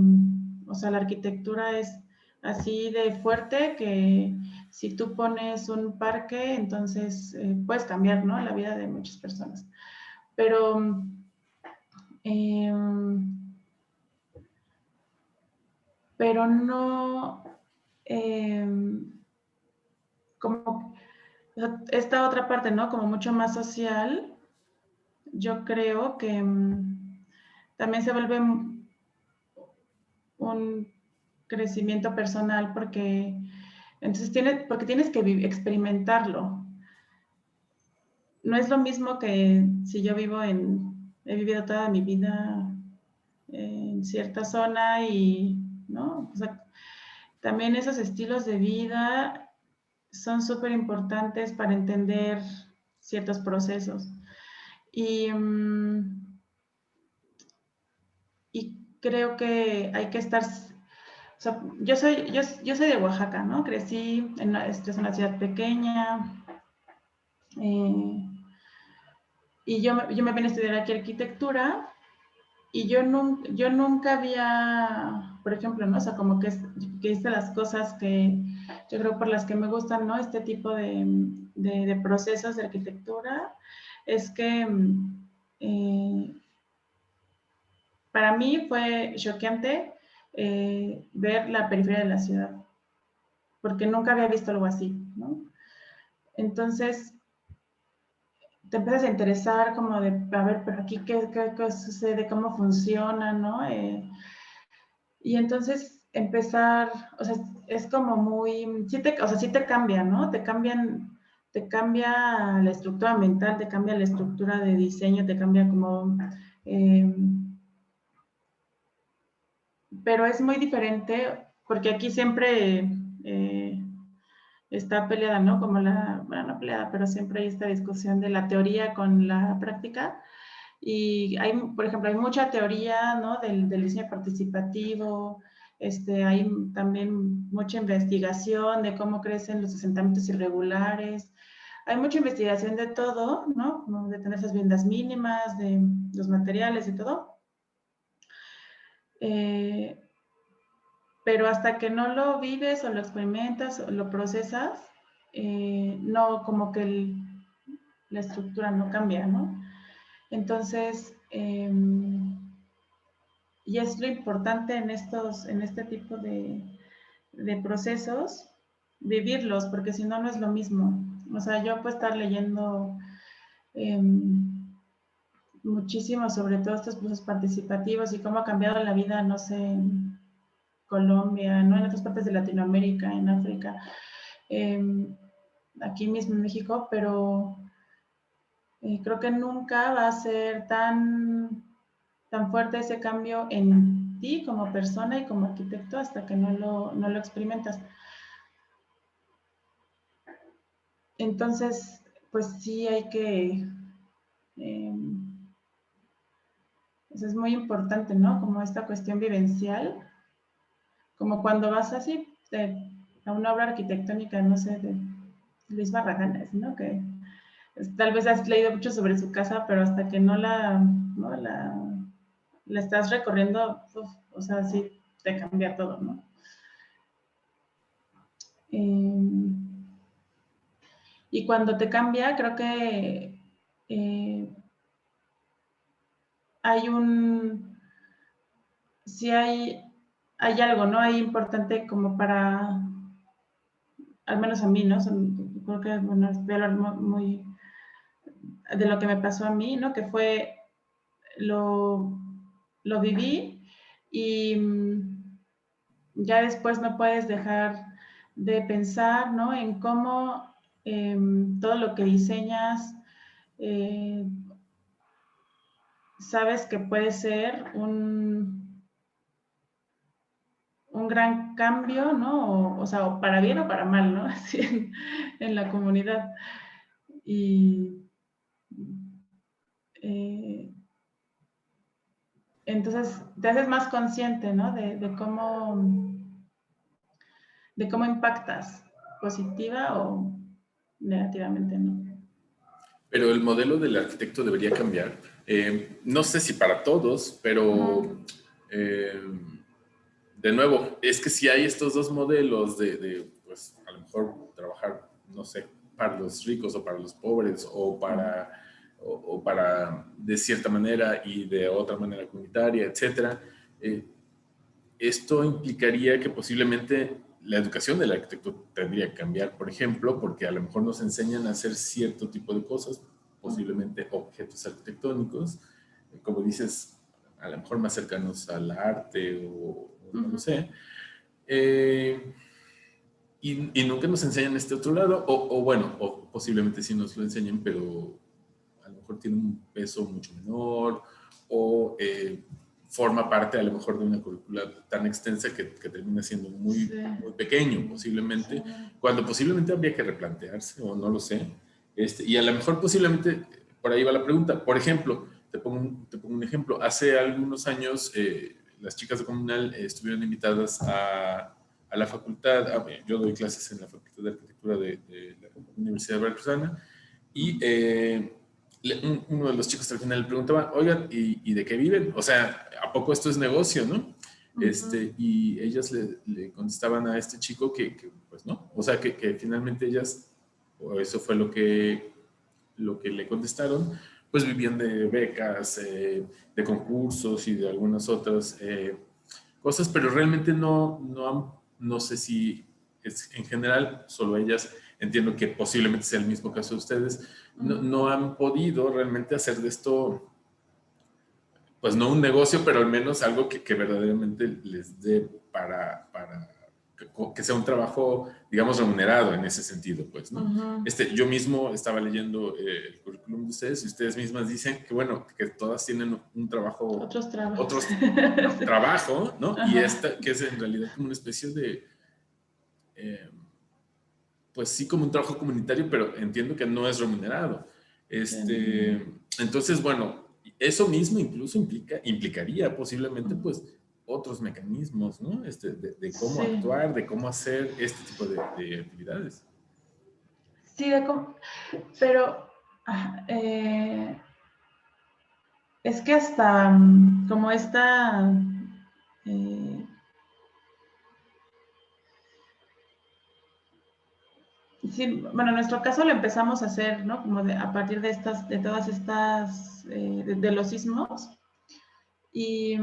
o sea, la arquitectura es así de fuerte que si tú pones un parque, entonces puedes cambiar, ¿no? La vida de muchas personas. Pero, eh, pero no, eh, como esta otra parte, ¿no? Como mucho más social, yo creo que también se vuelve un crecimiento personal porque entonces porque tienes que experimentarlo. No es lo mismo que si yo he vivido toda mi vida en cierta zona y, ¿no? O sea, también esos estilos de vida son súper importantes para entender ciertos procesos. Y, y creo que hay que estar, o sea, yo soy de Oaxaca, ¿no? Crecí esta es una ciudad pequeña, eh, y yo me vine a estudiar aquí arquitectura, y yo nunca había, por ejemplo, ¿no? O sea, como que hice las cosas que yo creo por las que me gustan, ¿no? Este tipo de procesos de arquitectura, es que para mí fue choqueante ver la periferia de la ciudad, porque nunca había visto algo así, ¿no? Entonces, te empiezas a interesar como de, a ver, pero aquí qué sucede, cómo funciona, ¿no? Y entonces empezar, o sea, es como muy, o sea, sí te cambia, ¿no? Te cambia la estructura mental, te cambia la estructura de diseño, te cambia como, eh, pero es muy diferente porque aquí siempre está peleada, ¿no? Como bueno, no peleada, pero siempre hay esta discusión de la teoría con la práctica. Y hay, por ejemplo, hay mucha teoría, ¿no? Del diseño participativo, hay también mucha investigación de cómo crecen los asentamientos irregulares. Hay mucha investigación de todo, ¿no? Como de tener esas viviendas mínimas, de los materiales y todo. Pero hasta que no lo vives o lo experimentas o lo procesas, no, como que la estructura no cambia, ¿no? Entonces, y es lo importante en este tipo de procesos, vivirlos, porque si no, no es lo mismo. O sea, yo puedo estar leyendo eh, muchísimo sobre todos estos procesos participativos y cómo ha cambiado la vida, no sé, en Colombia, ¿no? En otras partes de Latinoamérica, en África, eh, aquí mismo en México, pero creo que nunca va a ser tan fuerte ese cambio en ti como persona y como arquitecto hasta que no lo experimentas. Entonces, pues sí hay que, eso es muy importante, ¿no? Como esta cuestión vivencial, como cuando vas así a una obra arquitectónica, no sé, de Luis Barragán, ¿no? Que tal vez has leído mucho sobre su casa, pero hasta que no la la estás recorriendo, uf, o sea, sí te cambia todo, ¿no? Y cuando te cambia, creo que hay sí hay algo, ¿no? Hay importante como para, al menos a mí, ¿no? Creo que, bueno, voy a hablar muy de lo que me pasó a mí, ¿no? Que fue, lo viví y ya después no puedes dejar de pensar, ¿no? En cómo todo lo que diseñas, sabes que puede ser un gran cambio, ¿no? O sea, o para bien o para mal, ¿no? Así en la comunidad. Y entonces te haces más consciente, ¿no? De cómo impactas, positiva o negativamente, ¿no? Pero el modelo del arquitecto debería cambiar. No sé si para todos, pero eh, de nuevo, es que si hay estos dos modelos pues a lo mejor trabajar, no sé, para los ricos o para los pobres o para de cierta manera y de otra manera comunitaria, etcétera, esto implicaría que posiblemente la educación del arquitecto tendría que cambiar, por ejemplo, porque a lo mejor nos enseñan a hacer cierto tipo de cosas, posiblemente objetos arquitectónicos, como dices, a lo mejor más cercanos al arte o no lo sé. Y nunca nos enseñan este otro lado, o bueno, o posiblemente sí nos lo enseñen, pero a lo mejor tiene un peso mucho menor, o forma parte a lo mejor de una currícula tan extensa que termina siendo muy, Sí. muy pequeño posiblemente, cuando posiblemente habría que replantearse, o no lo sé. Y a lo mejor posiblemente, por ahí va la pregunta. Por ejemplo, te pongo un ejemplo. Hace algunos años, las chicas de Comunal estuvieron invitadas a la facultad, yo doy clases en la Facultad de Arquitectura de la Universidad Veracruzana, y uno de los chicos al final le preguntaba, oigan, ¿y de qué viven? O sea, ¿a poco esto es negocio, no? Y ellas le contestaban a este chico que pues no, o sea, que finalmente ellas, o eso fue lo que le contestaron, pues vivían de becas, de concursos y de algunas otras cosas, pero realmente no sé si es en general, solo ellas, entiendo que posiblemente sea el mismo caso de ustedes, no han podido realmente hacer de esto, pues no un negocio, pero al menos algo que verdaderamente les dé para que sea un trabajo, digamos, remunerado en ese sentido, pues, ¿no? Yo mismo estaba leyendo el currículum de ustedes y ustedes mismas dicen que, bueno, que todas tienen un trabajo, Otros trabajos. trabajo, ¿no? Y esta, que es en realidad como una especie de, pues sí, como un trabajo comunitario, pero entiendo que no es remunerado. Entonces, bueno, eso mismo incluso implicaría posiblemente, pues, otros mecanismos, ¿no? De cómo actuar, de cómo hacer este tipo de actividades. Sí, pero es que hasta como esta sí, bueno, en nuestro caso lo empezamos a hacer, ¿no? Como a partir de todas estas, de los sismos. Y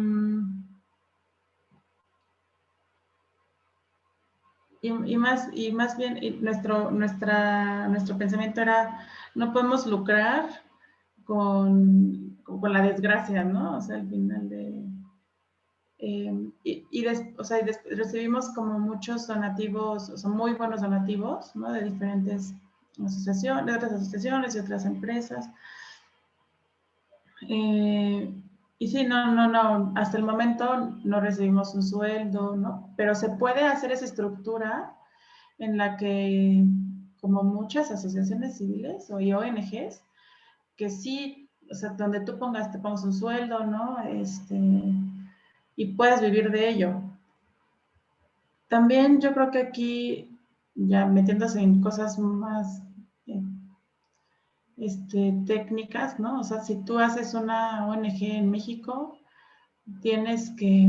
más bien nuestro pensamiento era, no podemos lucrar con la desgracia, ¿no? O sea, al final o sea, recibimos como muchos donativos, o sea, muy buenos donativos, ¿no? De diferentes asociaciones, de otras asociaciones y otras empresas. Y sí, no, hasta el momento no recibimos un sueldo, ¿no? Pero se puede hacer esa estructura en la que, como muchas asociaciones civiles o ONGs, que sí, o sea, donde te pongas un sueldo, ¿no? Y puedas vivir de ello. También yo creo que aquí, ya metiéndose en cosas más técnicas, ¿no? O sea, si tú haces una ONG en México, tienes que,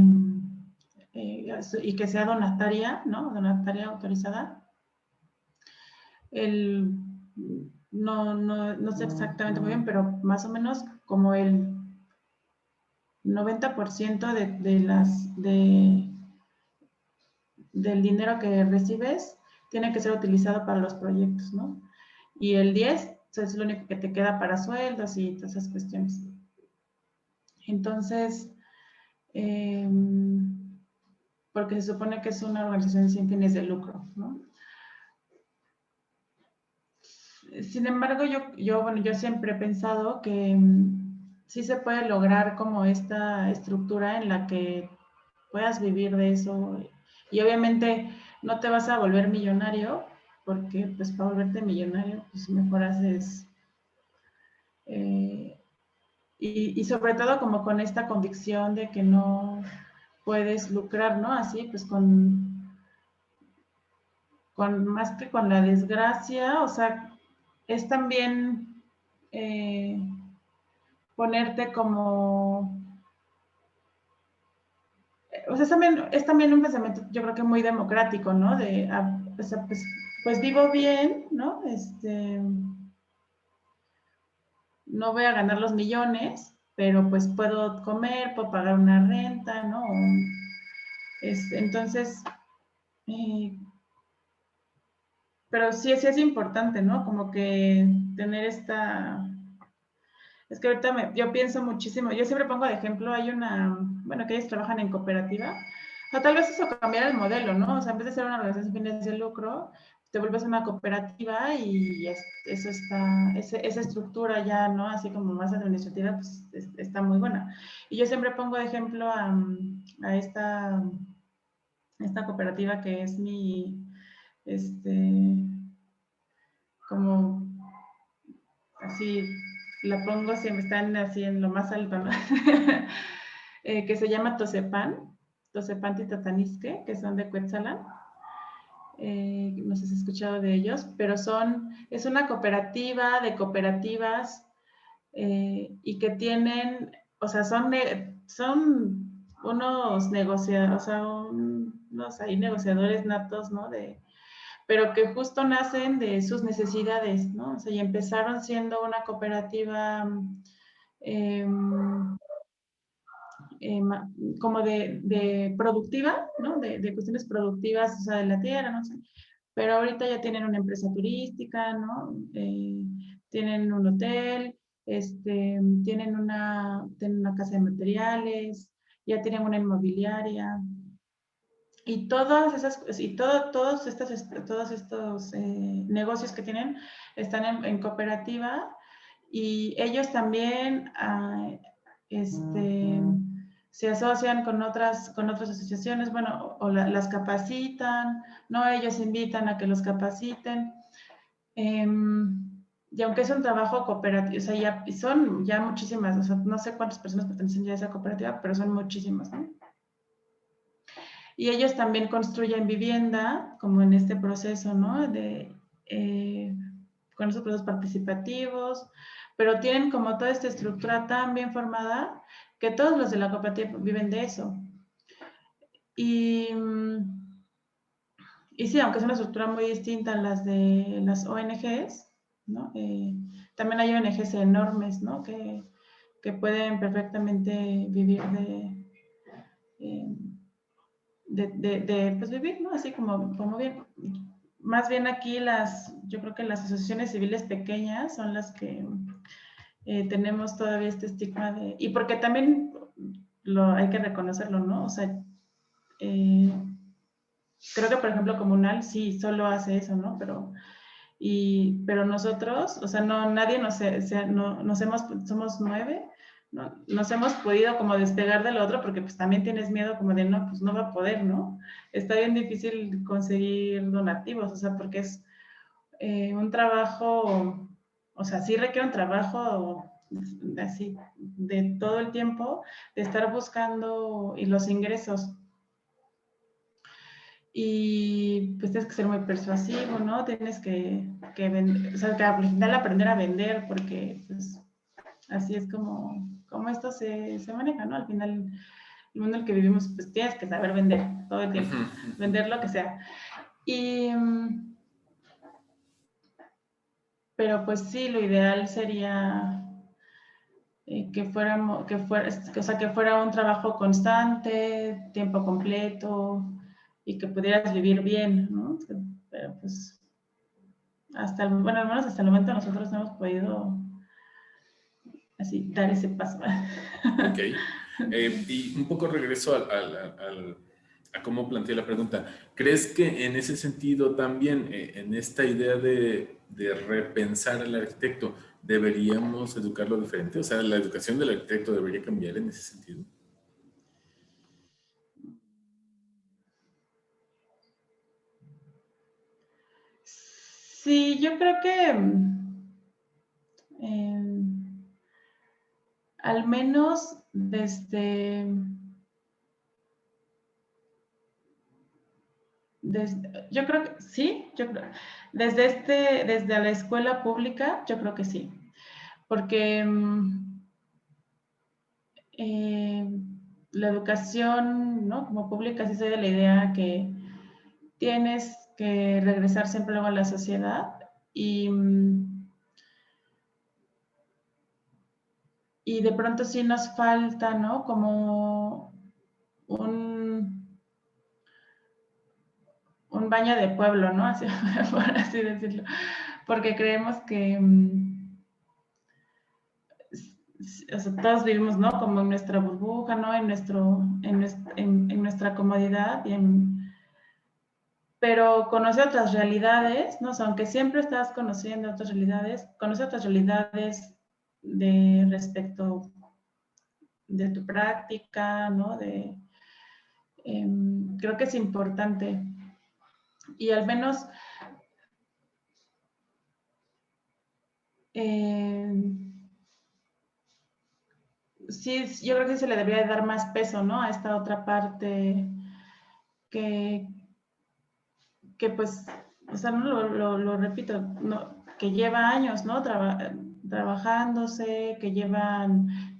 y que sea donataria, ¿no? Donataria autorizada. No sé exactamente muy bien, pero más o menos como el 90% del dinero que recibes tiene que ser utilizado para los proyectos, ¿no? Y el 10 es lo único que te queda para sueldos y todas esas cuestiones. Entonces, porque se supone que es una organización sin fines de lucro, ¿no? Sin embargo, yo siempre he pensado que sí se puede lograr como esta estructura en la que puedas vivir de eso. Y obviamente no te vas a volver millonario, porque pues para volverte millonario, pues mejor haces... y sobre todo como con esta convicción de que no puedes lucrar, ¿no? Así pues más que con la desgracia, o sea, es también ponerte como, o sea, es también un pensamiento, yo creo que muy democrático, ¿no? O sea, pues vivo bien, ¿no? No voy a ganar los millones, pero pues puedo comer, puedo pagar una renta, ¿no? Entonces, eh, pero sí es importante, ¿no? Como que tener es que ahorita yo pienso muchísimo, yo siempre pongo de ejemplo, bueno, que ellos trabajan en cooperativa, o tal vez eso cambiar el modelo, ¿no? O sea, en vez de ser una organización sin fines de lucro, te vuelves una cooperativa y esa estructura ya, ¿no? Así como más administrativa, pues está muy buena. Y yo siempre pongo de ejemplo a esta cooperativa que es como así la pongo, siempre están así en lo más alto, ¿no? Que se llama Tosepan Titatanisque, que son de Cuetzalan. No sé si has escuchado de ellos, pero es una cooperativa de cooperativas y que tienen, o sea, son unos negociadores, o sea, unos ahí negociadores natos, ¿no? Pero que justo nacen de sus necesidades, ¿no? O sea, y empezaron siendo una cooperativa eh, eh, como de productiva, ¿no? De cuestiones productivas, o sea, de la tierra, no sé. Pero ahorita ya tienen una empresa turística, ¿no? Tienen un hotel, tienen una casa de materiales, ya tienen una inmobiliaria, y todos estos negocios que tienen están en cooperativa y ellos también se asocian con otras asociaciones, bueno, o las capacitan, ¿no? Ellos invitan a que los capaciten. Y aunque es un trabajo cooperativo, o sea, son ya muchísimas, o sea, no sé cuántas personas pertenecen ya a esa cooperativa, pero son muchísimas, ¿no? Y ellos también construyen vivienda, como en este proceso, ¿no? Con esos procesos participativos, pero tienen como toda esta estructura tan bien formada que todos los de la cooperativa viven de eso. Y, y sí, aunque es una estructura muy distinta a las de las ONGs, ¿no? También hay ONGs enormes, ¿no? Que pueden perfectamente vivir pues vivir, ¿no? Así como bien. Más bien aquí yo creo que las asociaciones civiles pequeñas son las que tenemos todavía este estigma y porque también hay que reconocerlo, ¿no? O sea, creo que por ejemplo Comunal sí solo hace eso, ¿no? Pero nosotros, o sea, no, nadie somos 9, ¿no? Nos hemos podido como despegar del otro porque pues también tienes miedo como de no, pues no va a poder, ¿no? Está bien difícil conseguir donativos, o sea, porque es un trabajo, o sea, sí requiere un trabajo así de todo el tiempo, de estar buscando y los ingresos. Y pues tienes que ser muy persuasivo, ¿no? Tienes que vender, o sea, que al final aprender a vender, porque pues así es como esto se maneja, ¿no? Al final el mundo en el que vivimos, pues tienes que saber vender todo el tiempo, vender lo que sea. Y, pero pues sí, lo ideal sería que fuera un trabajo constante, tiempo completo y que pudieras vivir bien, ¿no? Pero pues bueno, al menos hasta el momento nosotros no hemos podido así dar ese paso. Ok. Y un poco regreso a cómo planteé la pregunta. ¿Crees que en ese sentido también, en esta idea de repensar al arquitecto, deberíamos educarlo diferente? O sea, ¿la educación del arquitecto debería cambiar en ese sentido? Sí, yo creo que al menos yo creo que sí, desde la escuela pública, yo creo que sí, porque la educación, ¿no? Como pública, sí soy de la idea que tienes que regresar siempre luego a la sociedad y de pronto sí nos falta, ¿no? Como un baño de pueblo, ¿no? Así, por así decirlo. Porque creemos que o sea, todos vivimos, ¿no? Como en nuestra burbuja, ¿no? En nuestra comodidad, pero conoce otras realidades, ¿no? O sea, aunque siempre estás conociendo otras realidades, conoce otras realidades de respecto de tu práctica, ¿no? Creo que es importante. Y al menos sí, yo creo que se le debería dar más peso, ¿no? A esta otra parte que, que pues, o sea, no lo repito, no, que lleva años, ¿no? Trabajándose, que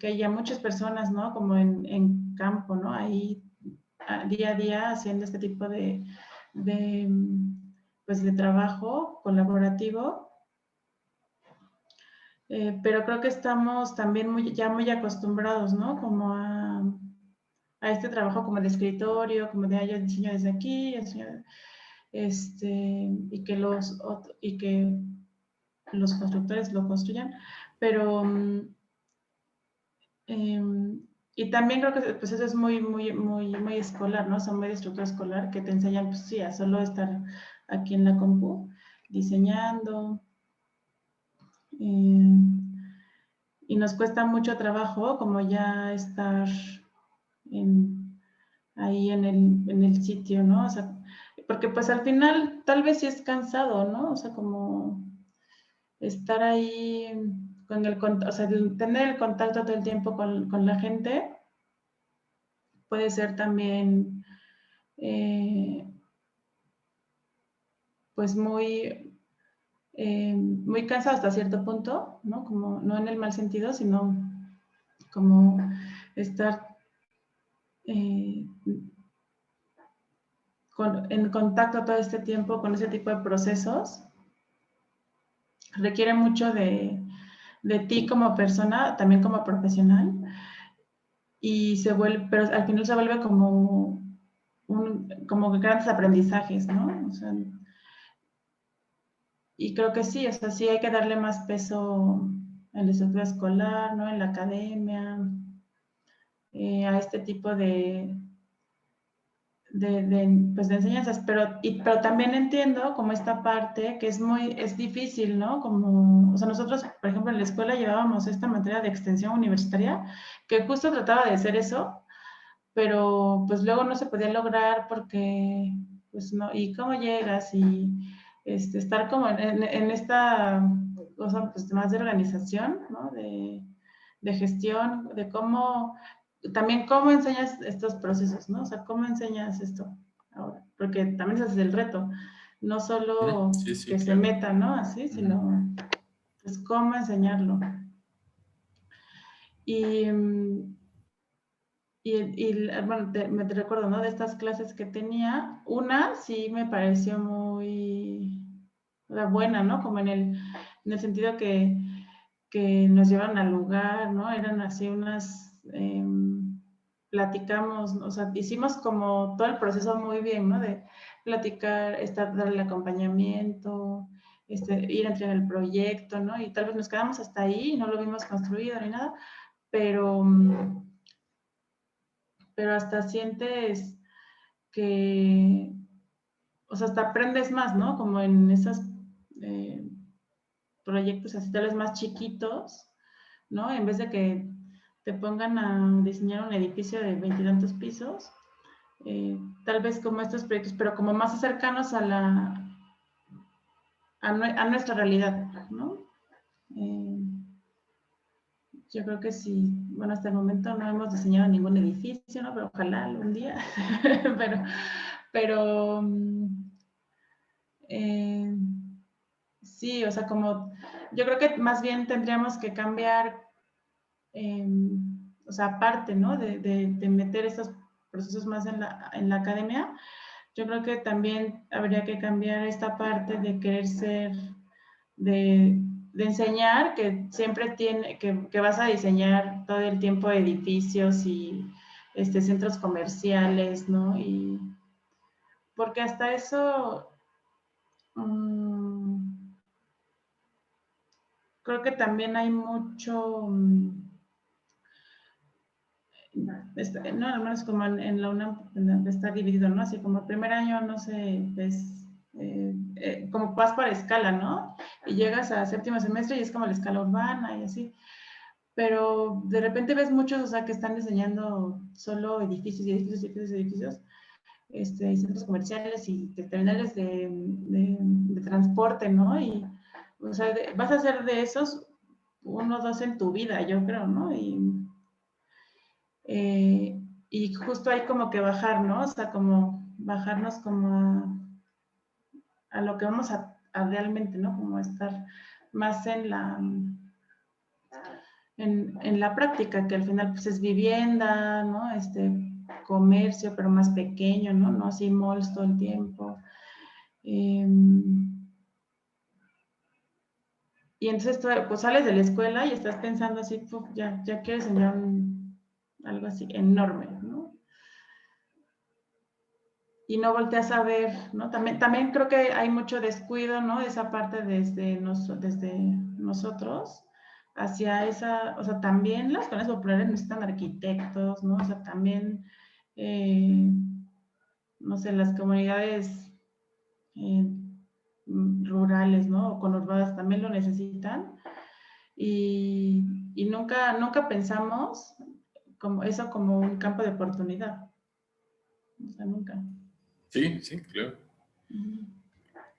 haya muchas personas, ¿no? Como en campo, ¿no? Ahí día a día haciendo este tipo de, pues, de trabajo colaborativo. Pero creo que estamos también ya muy acostumbrados, ¿no? Como a este trabajo como de escritorio, como de, yo diseño desde aquí, y que los constructores lo construyan, pero, y también creo que pues eso es muy escolar, ¿no? Son muy de estructura escolar que te enseñan, pues sí, a solo estar aquí en la compu, diseñando, eh, y nos cuesta mucho trabajo como ya estar ahí en el sitio, ¿no? O sea, porque pues al final tal vez sí es cansado, ¿no? O sea, como estar ahí o sea, tener el contacto todo el tiempo con la gente puede ser también, pues muy cansado hasta cierto punto, ¿no? Como no en el mal sentido, sino como estar eh, en contacto todo este tiempo con ese tipo de procesos requiere mucho de ti como persona, también como profesional, pero al final se vuelve como grandes aprendizajes, ¿no? O sea, y creo que sí, o sea, sí hay que darle más peso en la estructura escolar, ¿no? En la academia, a este tipo pues de enseñanzas, pero también entiendo como esta parte que es difícil, ¿no? Como, o sea, nosotros, por ejemplo, en la escuela llevábamos esta materia de extensión universitaria que justo trataba de hacer eso, pero pues luego no se podía lograr porque, pues no, ¿y cómo llegas? Y estar como en esta cosa pues más de organización, ¿no? De gestión, de también cómo enseñas estos procesos, ¿no? O sea, cómo enseñas esto ahora, porque también ese es el reto, no solo Sí, sí, que se claro. meta, ¿no? Así, sino pues cómo enseñarlo. Y bueno, me recuerdo, ¿no? De estas clases que tenía, una sí me pareció muy buena, ¿no? Como en el sentido que nos llevan al lugar, ¿no? Eran así unas, platicamos, o sea, hicimos como todo el proceso muy bien, ¿no? De platicar, dar el acompañamiento, ir a entregar el proyecto, ¿no? Y tal vez nos quedamos hasta ahí y no lo vimos construido ni nada, pero, pero hasta sientes que, o sea, hasta aprendes más, ¿no? Como en esos proyectos así tal vez más chiquitos, ¿no? En vez de que te pongan a diseñar un edificio de 20 pisos, tal vez como estos proyectos, pero como más cercanos a nuestra realidad, ¿no? Eh, yo creo que sí, bueno, hasta el momento no hemos diseñado ningún edificio, ¿no? Pero ojalá algún día, pero, pero eh, sí, o sea, como yo creo que más bien tendríamos que cambiar, o sea, aparte, ¿no? De meter estos procesos más en la academia, yo creo que también habría que cambiar esta parte de querer ser, de enseñar, que siempre que vas a diseñar todo el tiempo edificios y centros comerciales, ¿no? Y porque hasta eso, um, creo que también hay mucho, no, al menos como en la UNAM está dividido, ¿no? Así como el primer año, no sé, pues, como vas por escala, ¿no? Y llegas a séptimo semestre y es como la escala urbana y así. Pero de repente ves muchos, o sea, que están diseñando solo edificios y edificios y edificios y edificios, y centros comerciales y terminales de transporte, ¿no? Y, o sea, vas a hacer de esos uno o dos en tu vida, yo creo, ¿no? Eh, y justo hay como que bajar, ¿no? O sea, como bajarnos como a lo que vamos a realmente, ¿no? Como estar más en la práctica, que al final pues es vivienda, ¿no? Comercio, pero más pequeño, ¿no? No así malls todo el tiempo. Y entonces tú pues sales de la escuela y estás pensando así, puf, ya quieres enseñar algo así enorme, ¿no? Y no volteas a ver, ¿no? También creo que hay mucho descuido, ¿no? Esa parte desde nosotros hacia esa, o sea, también las colonias populares necesitan arquitectos, ¿no? O sea, también, no sé, las comunidades eh, rurales, ¿no? O conurbadas también lo necesitan. Y nunca pensamos como eso como un campo de oportunidad. O sea, nunca. Sí, sí, claro.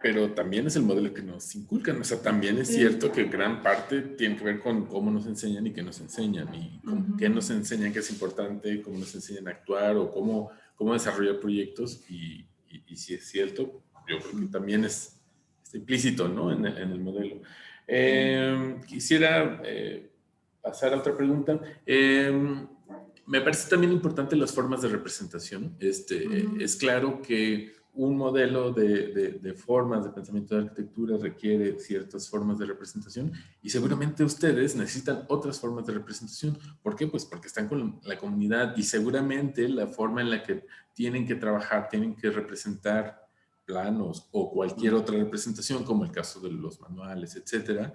Pero también es el modelo que nos inculcan. O sea, también es cierto que gran parte tiene que ver con cómo nos enseñan y qué nos enseñan, y qué nos enseñan que es importante, cómo nos enseñan a actuar o cómo desarrollar proyectos. Y si es cierto, yo creo que también está implícito, ¿no? En el modelo. Quisiera pasar a otra pregunta. Me parece también importante las formas de representación. Es claro que un modelo de formas de pensamiento de arquitectura requiere ciertas formas de representación, y seguramente ustedes necesitan otras formas de representación. ¿Por qué? Pues porque están con la comunidad, y seguramente la forma en la que tienen que trabajar, tienen que representar planos o cualquier otra representación, como el caso de los manuales, etcétera,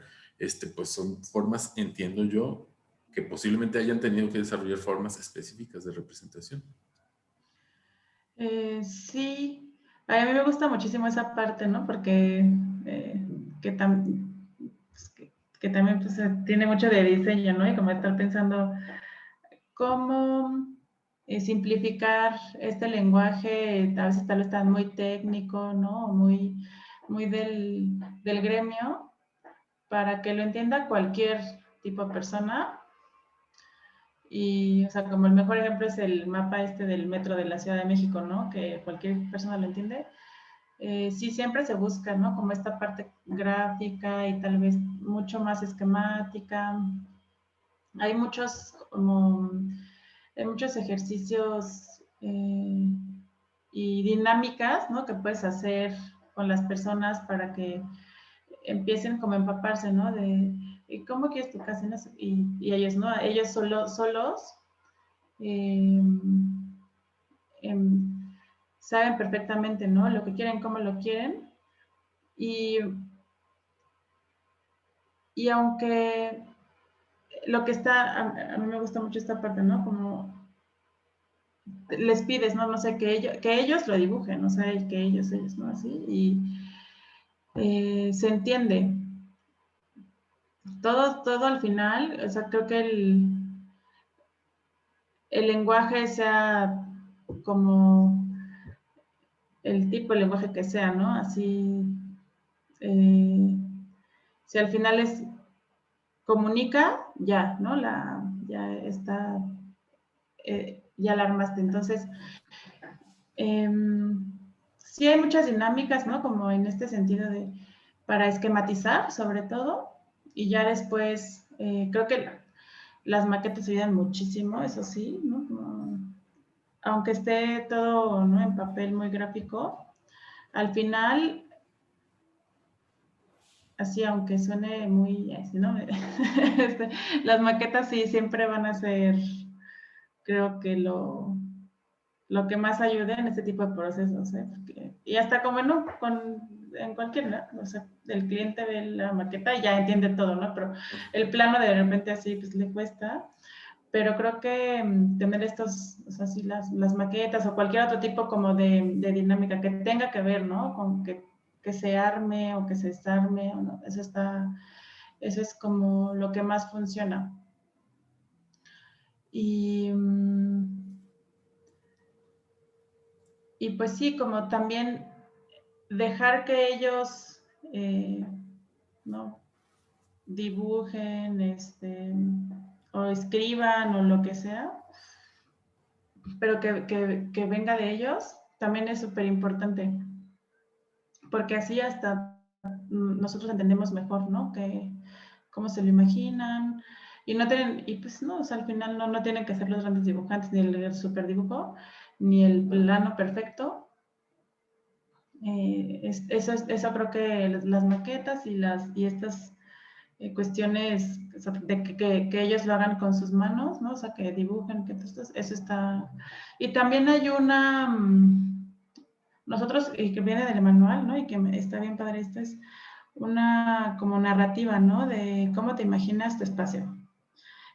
pues son formas, entiendo yo, que posiblemente hayan tenido que desarrollar formas específicas de representación. Sí, a mí me gusta muchísimo esa parte, ¿no? Porque que, pues, que también pues, tiene mucho de diseño, ¿no? Y como estar pensando cómo simplificar este lenguaje, a veces tal vez está muy técnico, ¿no? Muy del gremio, para que lo entienda cualquier tipo de persona. Y, o sea, como el mejor ejemplo es el mapa del metro de la Ciudad de México, ¿no? Que cualquier persona lo entiende. Sí, siempre se busca, ¿no? Como esta parte gráfica y tal vez mucho más esquemática. Hay muchos como muchos ejercicios y dinámicas, ¿no? Que puedes hacer con las personas para que empiecen como a empaparse, ¿no? De cómo quieres tu casa, y ellos, ¿no? Ellos solos saben perfectamente, ¿no? Lo que quieren, cómo lo quieren. Y aunque lo que está, a mí me gusta mucho esta parte, ¿no? Como les pides, ¿no? No sé, que ellos lo dibujen, o sea, que ellos, ¿no? Así, y se entiende. Todo al final, o sea, creo que el lenguaje sea como el tipo de lenguaje que sea, ¿no? Así, si al final comunica, ya, ¿no? Ya está, ya la armaste. Entonces, sí hay muchas dinámicas, ¿no? Como en este sentido para esquematizar, sobre todo, y ya después, creo que las maquetas ayudan muchísimo, eso sí, ¿no? Aunque esté todo, ¿no? En papel muy gráfico, al final, así, aunque suene muy, así, ¿no? Las maquetas sí siempre van a ser, creo que lo que más ayude en este tipo de procesos, ¿eh? Y hasta como en cualquier, ¿no? O sea, el cliente ve la maqueta y ya entiende todo, ¿no? Pero el plano de repente así, pues le cuesta. Pero creo que tener estos, o sea, sí, las maquetas o cualquier otro tipo como de dinámica que tenga que ver, ¿no? Con que se arme o que se desarme, o no, eso es como lo que más funciona. Y pues sí, como también dejar que ellos, ¿no? Dibujen, o escriban o lo que sea, pero que venga de ellos, también es súper importante, porque así hasta nosotros entendemos mejor, ¿no? Cómo se lo imaginan, y pues no, o sea, al final no tienen que ser los grandes dibujantes, ni el super dibujo, ni el plano perfecto. Eso creo que las maquetas y estas cuestiones, o sea, de que ellos lo hagan con sus manos, ¿no? O sea, que dibujen, eso está. Y también hay nosotros, que viene del manual, ¿no? Y que está bien padre, esto es una como narrativa, ¿no? De cómo te imaginas tu espacio.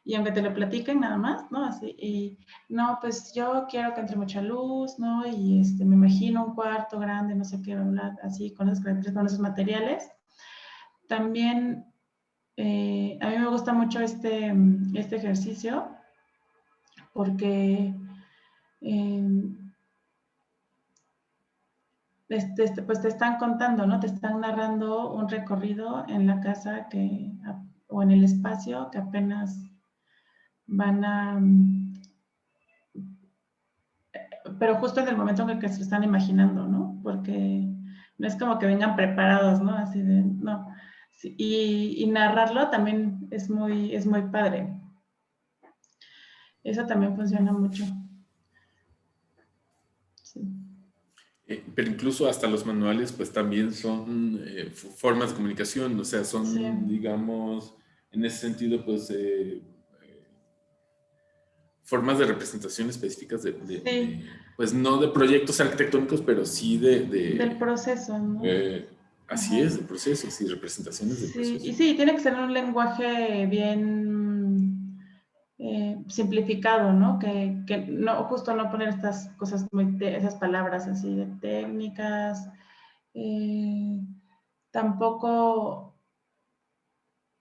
Y aunque te lo platiquen nada más, ¿no? Así, y no, pues yo quiero que entre mucha luz, ¿no? Y me imagino un cuarto grande, no sé qué, así, con esos materiales. También a mí me gusta mucho este ejercicio porque pues te están contando, ¿no? Te están narrando un recorrido en la casa o en el espacio que apenas van a, pero justo en el momento en el que se están imaginando, ¿no? Porque no es como que vengan preparados, ¿no? Así de, no. Sí, y narrarlo también es muy padre. Eso también funciona mucho. Sí. Pero incluso hasta los manuales, pues también son formas de comunicación, o sea, son, Sí. digamos, en ese sentido, pues, formas de representación específicas Sí, pues no de proyectos arquitectónicos, pero sí del proceso, ¿no? eh, así Ajá. es, de procesos y representaciones de Sí, y procesos. sí, tiene que ser un lenguaje bien simplificado, ¿no? Que no, justo no poner estas cosas, esas palabras así de técnicas. eh, tampoco,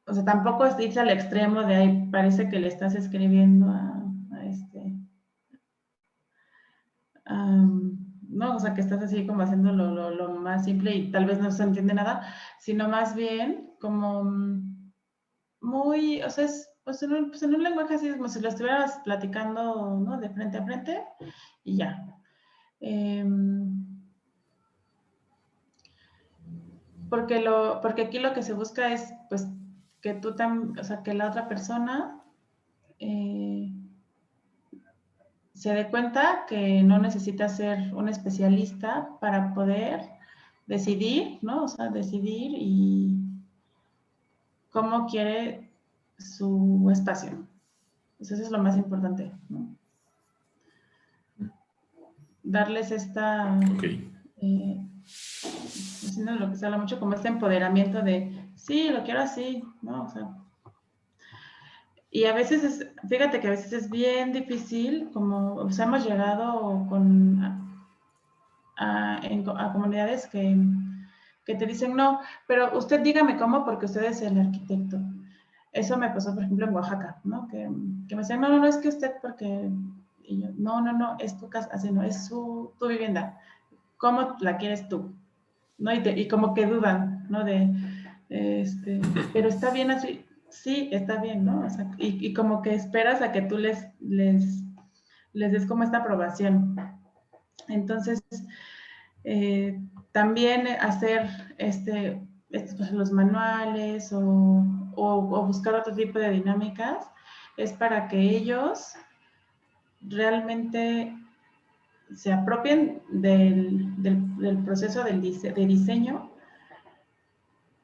o sea, tampoco es irse al extremo de ahí, parece que le estás escribiendo a no, o sea, que estás así como haciendo lo más simple y tal vez no se entiende nada, sino más bien como muy, o sea, pues en un lenguaje así como si lo estuvieras platicando, ¿no? De frente a frente y ya. Porque aquí lo que se busca es, pues, que tú también, o sea, que la otra persona eh, se dé cuenta que no necesita ser un especialista para poder decidir, ¿no? O sea, decidir y cómo quiere su espacio. Eso es lo más importante, ¿no? Darles esta, Ok. es lo que se habla mucho, como este empoderamiento de, sí, lo quiero así, ¿no? O sea, y a veces fíjate que a veces es bien difícil, como o sea, hemos llegado a comunidades que te dicen, no, pero usted dígame cómo porque usted es el arquitecto. Eso me pasó, por ejemplo, en Oaxaca, ¿no? Que me decían, no, no, no, es que usted porque... Y yo, no, no, no, es tu casa, así no, es tu vivienda. ¿Cómo la quieres tú? ¿No? Y como que dudan, ¿no? Pero está bien así, sí, está bien, ¿no? O sea, y como que esperas a que tú les des como esta aprobación. Entonces, también hacer pues, los manuales o buscar otro tipo de dinámicas es para que ellos realmente se apropien del proceso de diseño,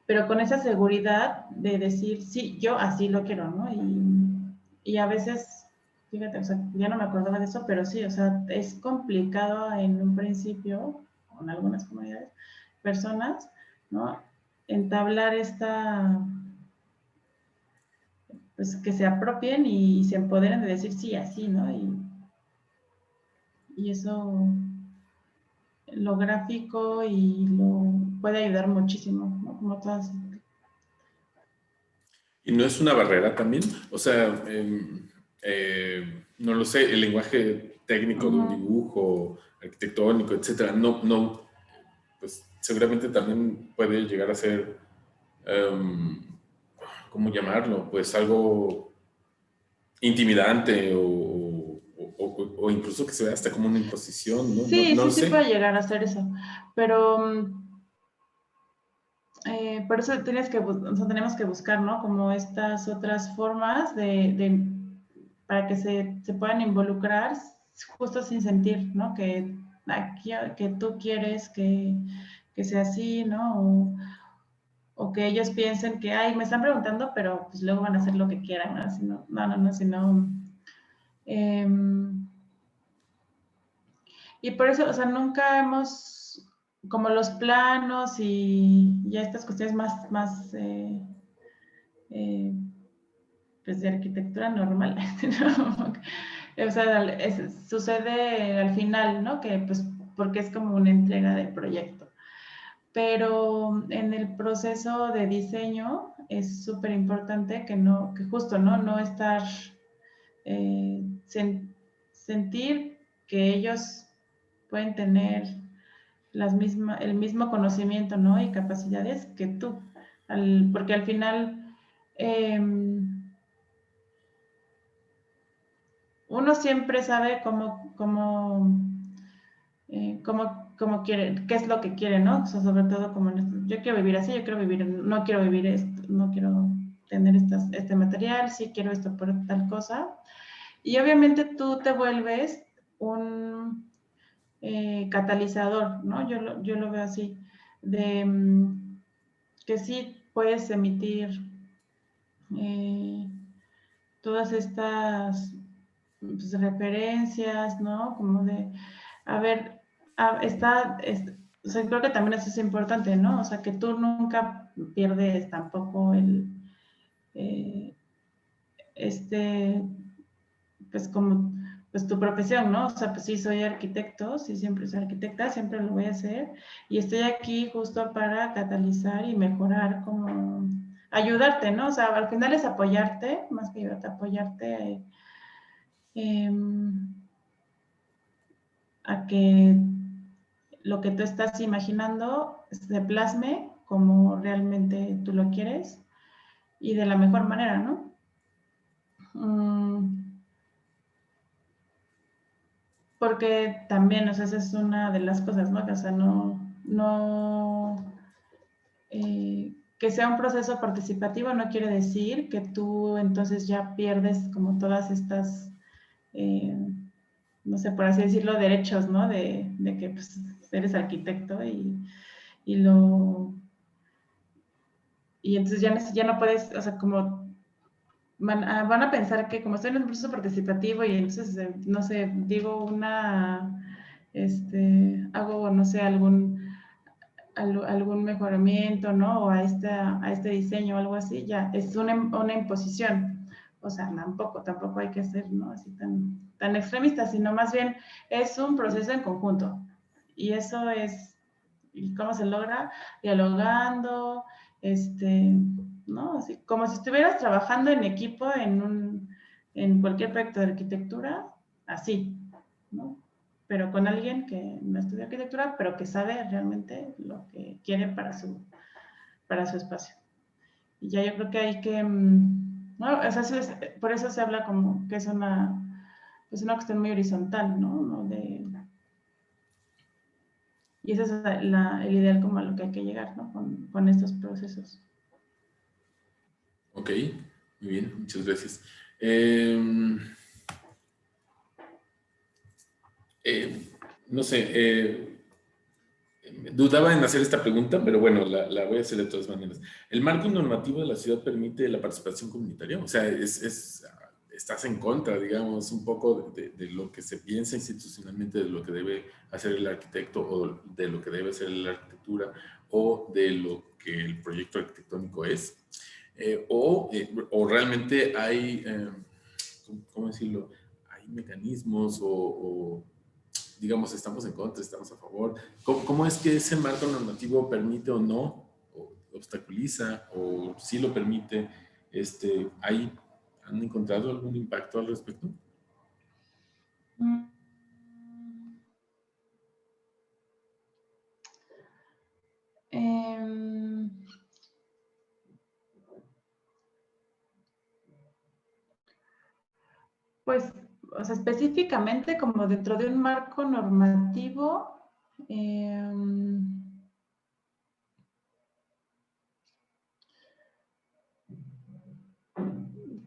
pero con esa seguridad de decir, sí, yo así lo quiero, ¿no? Y a veces, fíjate, o sea, ya no me acordaba de eso, pero sí, o sea, es complicado en un principio, con algunas comunidades, personas, ¿no? Entablar pues que se apropien y se empoderen de decir sí, así, ¿no? Y eso, lo gráfico y lo puede ayudar muchísimo, ¿no? Como todas. ¿Y no es una barrera también? O sea, no lo sé, el lenguaje técnico de un Uh-huh. dibujo, arquitectónico, etcétera, no, pues seguramente también puede llegar a ser, em, ¿cómo llamarlo? Pues algo intimidante o incluso que se vea hasta como una imposición, ¿no? No, Sí, no sí, lo sí puede sé. llegar a hacer eso, pero por eso o sea, tenemos que buscar, ¿no? Como estas otras formas para que se puedan involucrar justo sin sentir, ¿no? Que tú quieres que sea así, ¿no? O que ellos piensen que, ay, me están preguntando, pero pues luego van a hacer lo que quieran, ¿no? Sino, eh, y por eso, o sea, nunca hemos, como los planos y ya estas cuestiones más eh, pues de arquitectura normal, ¿no? O sea, sucede al final, ¿no? Que pues porque es como una entrega del proyecto. Pero en el proceso de diseño es súper importante que justo, ¿no? No estar, eh, sen, sentir que ellos pueden tener el mismo conocimiento, ¿no? Y capacidades que tú. Porque al final eh, uno siempre sabe cómo quiere, qué es lo que quiere, ¿no? O sea, sobre todo como yo quiero vivir así, yo quiero vivir, no quiero vivir esto, no quiero tener este material, sí quiero esto por tal cosa. Y obviamente tú te vuelves un catalizador, ¿no? Yo lo veo así, de que sí puedes emitir eh, todas estas pues, referencias, ¿no? Como de, a ver, o sea, creo que también eso es importante, ¿no? O sea, que tú nunca pierdes tampoco eh, este, pues como, pues tu profesión, ¿no? O sea, pues sí soy arquitecto, sí siempre soy arquitecta, siempre lo voy a hacer y estoy aquí justo para catalizar y mejorar como ayudarte, ¿no? O sea, al final es apoyarte, más que ayudarte, apoyarte eh, a que lo que tú estás imaginando se plasme como realmente tú lo quieres y de la mejor manera, ¿no? Porque también, o sea, esa es una de las cosas, ¿no? Que, o sea, que sea un proceso participativo no quiere decir que tú entonces ya pierdes como todas estas eh, no sé, por así decirlo, derechos, ¿no? De que pues, eres arquitecto y entonces ya no puedes, o sea, como van a pensar que como estoy en un proceso participativo y entonces, no sé, digo hago, no sé, algún mejoramiento, ¿no? O a este diseño o algo así, ya, es una imposición. O sea, tampoco hay que ser, ¿no? Así tan extremista, sino más bien es un proceso en conjunto. Y eso es, ¿y cómo se logra? Dialogando, ¿no? Así, como si estuvieras trabajando en equipo en cualquier proyecto de arquitectura, así, ¿no? Pero con alguien que no estudia arquitectura, pero que sabe realmente lo que quiere para su espacio. Y ya yo creo que hay que, bueno, o sea, por eso se habla como que es una cuestión muy horizontal, ¿no? Y ese es el ideal como a lo que hay que llegar, ¿no? Con estos procesos. Ok, muy bien, muchas gracias. Em, no sé, dudaba en hacer esta pregunta, pero bueno, la voy a hacer de todas maneras. ¿El marco normativo de la ciudad permite la participación comunitaria? O sea, estás en contra, digamos, un poco de lo que se piensa institucionalmente de lo que debe hacer el arquitecto o de lo que debe hacer la arquitectura o de lo que el proyecto arquitectónico es. O realmente hay, ¿cómo decirlo? Hay mecanismos o digamos, estamos en contra, estamos a favor. ¿Cómo es que ese marco normativo permite o no, o obstaculiza, o sí lo permite? ¿Han encontrado algún impacto al respecto? Mm. Em, pues, o sea, específicamente como dentro de un marco normativo,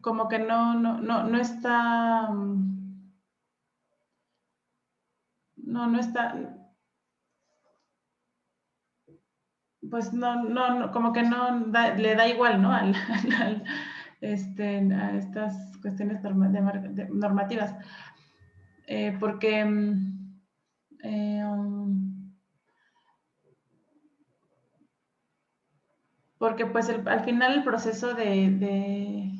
como que no está, no está, pues como que le da igual, ¿no? A estas cuestiones normativas. Porque porque pues al final el proceso en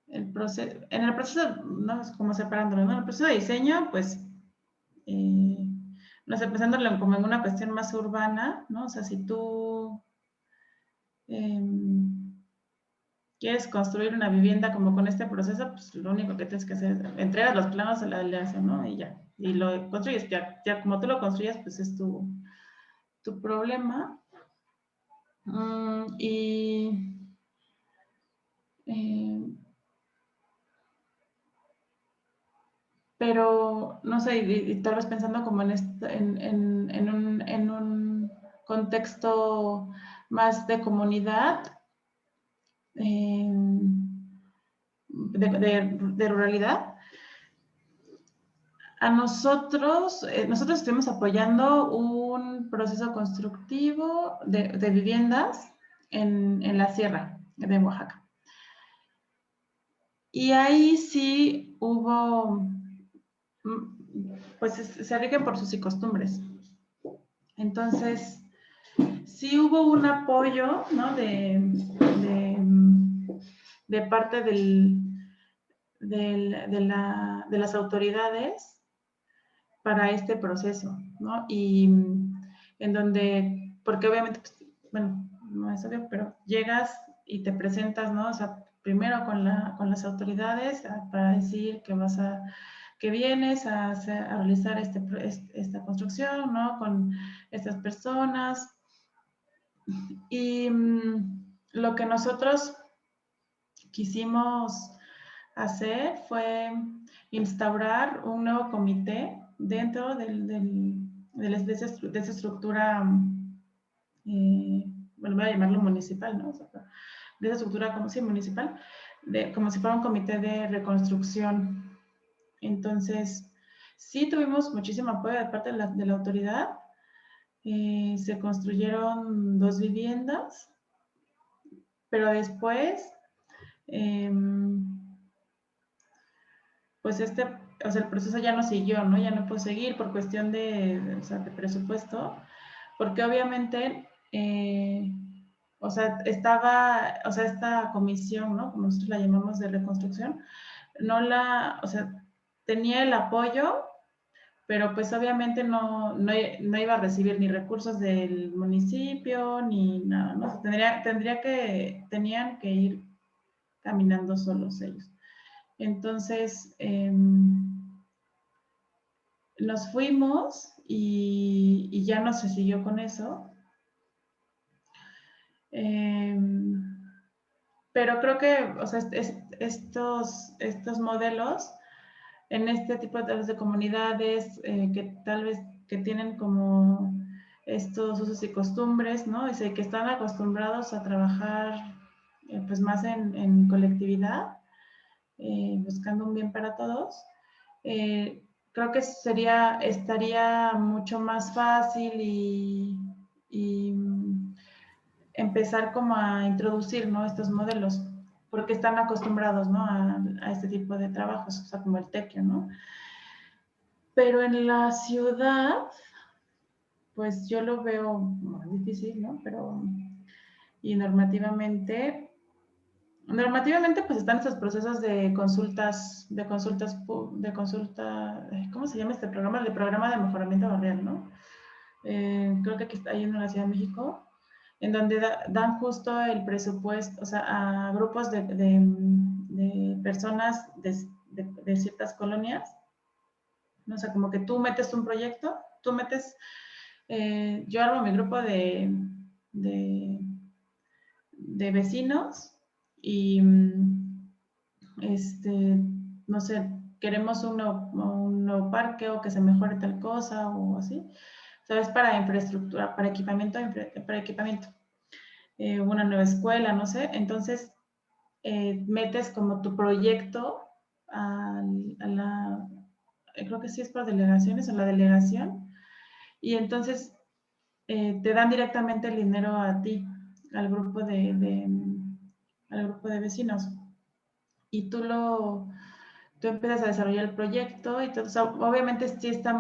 el proceso, no es como separándolo, ¿no? En el proceso de diseño, pues, no sé, pensándolo como en una cuestión más urbana, ¿no? O sea, si tú quieres construir una vivienda como con este proceso, pues lo único que tienes que hacer es entregar los planos a la delegación, ¿no? Y ya. Y lo construyes, ya como tú lo construyes, pues es tu problema. Pero no sé, y tal vez pensando como en un contexto más de comunidad, de ruralidad, nosotros estuvimos apoyando un proceso constructivo de viviendas en la sierra de Oaxaca. Y ahí sí hubo, pues se rigen por sus y costumbres. Entonces, sí hubo un apoyo, ¿no? De parte de las autoridades para este proceso, ¿no? Y en donde, porque obviamente, pues, bueno, no es obvio, pero llegas y te presentas, ¿no? O sea, primero con las autoridades para decir que vienes a realizar esta construcción, ¿no? Con estas personas. Y lo que nosotros quisimos hacer fue instaurar un nuevo comité dentro de esa estructura, bueno, voy a llamarlo municipal, ¿no? O sea, de esa estructura como si municipal, como si fuera un comité de reconstrucción Entonces, sí tuvimos muchísimo apoyo de parte de la autoridad. Se construyeron 2 viviendas, pero después, pues o sea, el proceso ya no siguió, ¿no? Ya no pudo seguir por cuestión o sea, de presupuesto, porque obviamente, o sea, o sea, esta comisión, ¿no? Como nosotros la llamamos de reconstrucción, o sea, tenía el apoyo, pero pues obviamente no iba a recibir ni recursos del municipio ni nada, ¿no? O sea, tenían que ir caminando solos ellos. Entonces, nos fuimos y ya no se siguió con eso. Pero creo que, o sea, estos modelos en este tipo de comunidades que tal vez que tienen como estos usos y costumbres, ¿no? Que están acostumbrados a trabajar pues más en colectividad, buscando un bien para todos. Creo que estaría mucho más fácil y empezar como a introducir, ¿no? Estos modelos, porque están acostumbrados, ¿no? A este tipo de trabajos, o sea, como el tequio, ¿no? Pero en la ciudad, pues yo lo veo muy difícil, ¿no? Y normativamente, pues están estos procesos de consultas, ¿cómo se llama este programa? El programa de mejoramiento barrial, ¿no? Creo que aquí hay uno en la Ciudad de México, en donde dan justo el presupuesto, o sea, a grupos de personas de ciertas colonias, ¿no? O sea, como que tú metes un proyecto, yo armo mi grupo de, de vecinos y, no sé, queremos un nuevo parque o que se mejore tal cosa o así. ¿Sabes? Para infraestructura, para equipamiento, una nueva escuela, no sé. Entonces, metes como tu proyecto creo que sí es por delegaciones, a la delegación, y entonces te dan directamente el dinero a ti, al grupo al grupo de vecinos. Y tú empiezas a desarrollar el proyecto y todo. O sea, obviamente sí está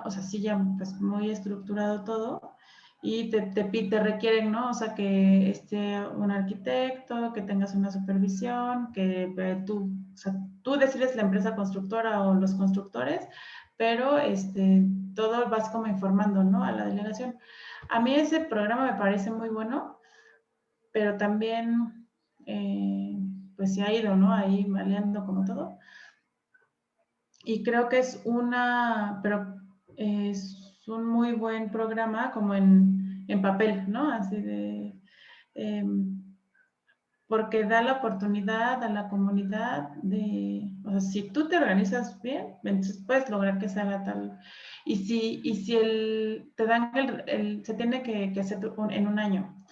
o sea, sí ya pues muy estructurado todo y te requieren, ¿no? O sea, que esté un arquitecto, que tengas una supervisión, que o sea, tú decides la empresa constructora o los constructores, pero todo vas como informando, ¿no? A la delegación. A mí ese programa me parece muy bueno, pero también, pues se ha ido, ¿no? Ahí maleando como todo. Y creo que pero es un muy buen programa como en papel, ¿no? Así porque da la oportunidad a la comunidad o sea, si tú te organizas bien, entonces puedes lograr que se haga tal. Y si te dan se tiene que hacer en un año.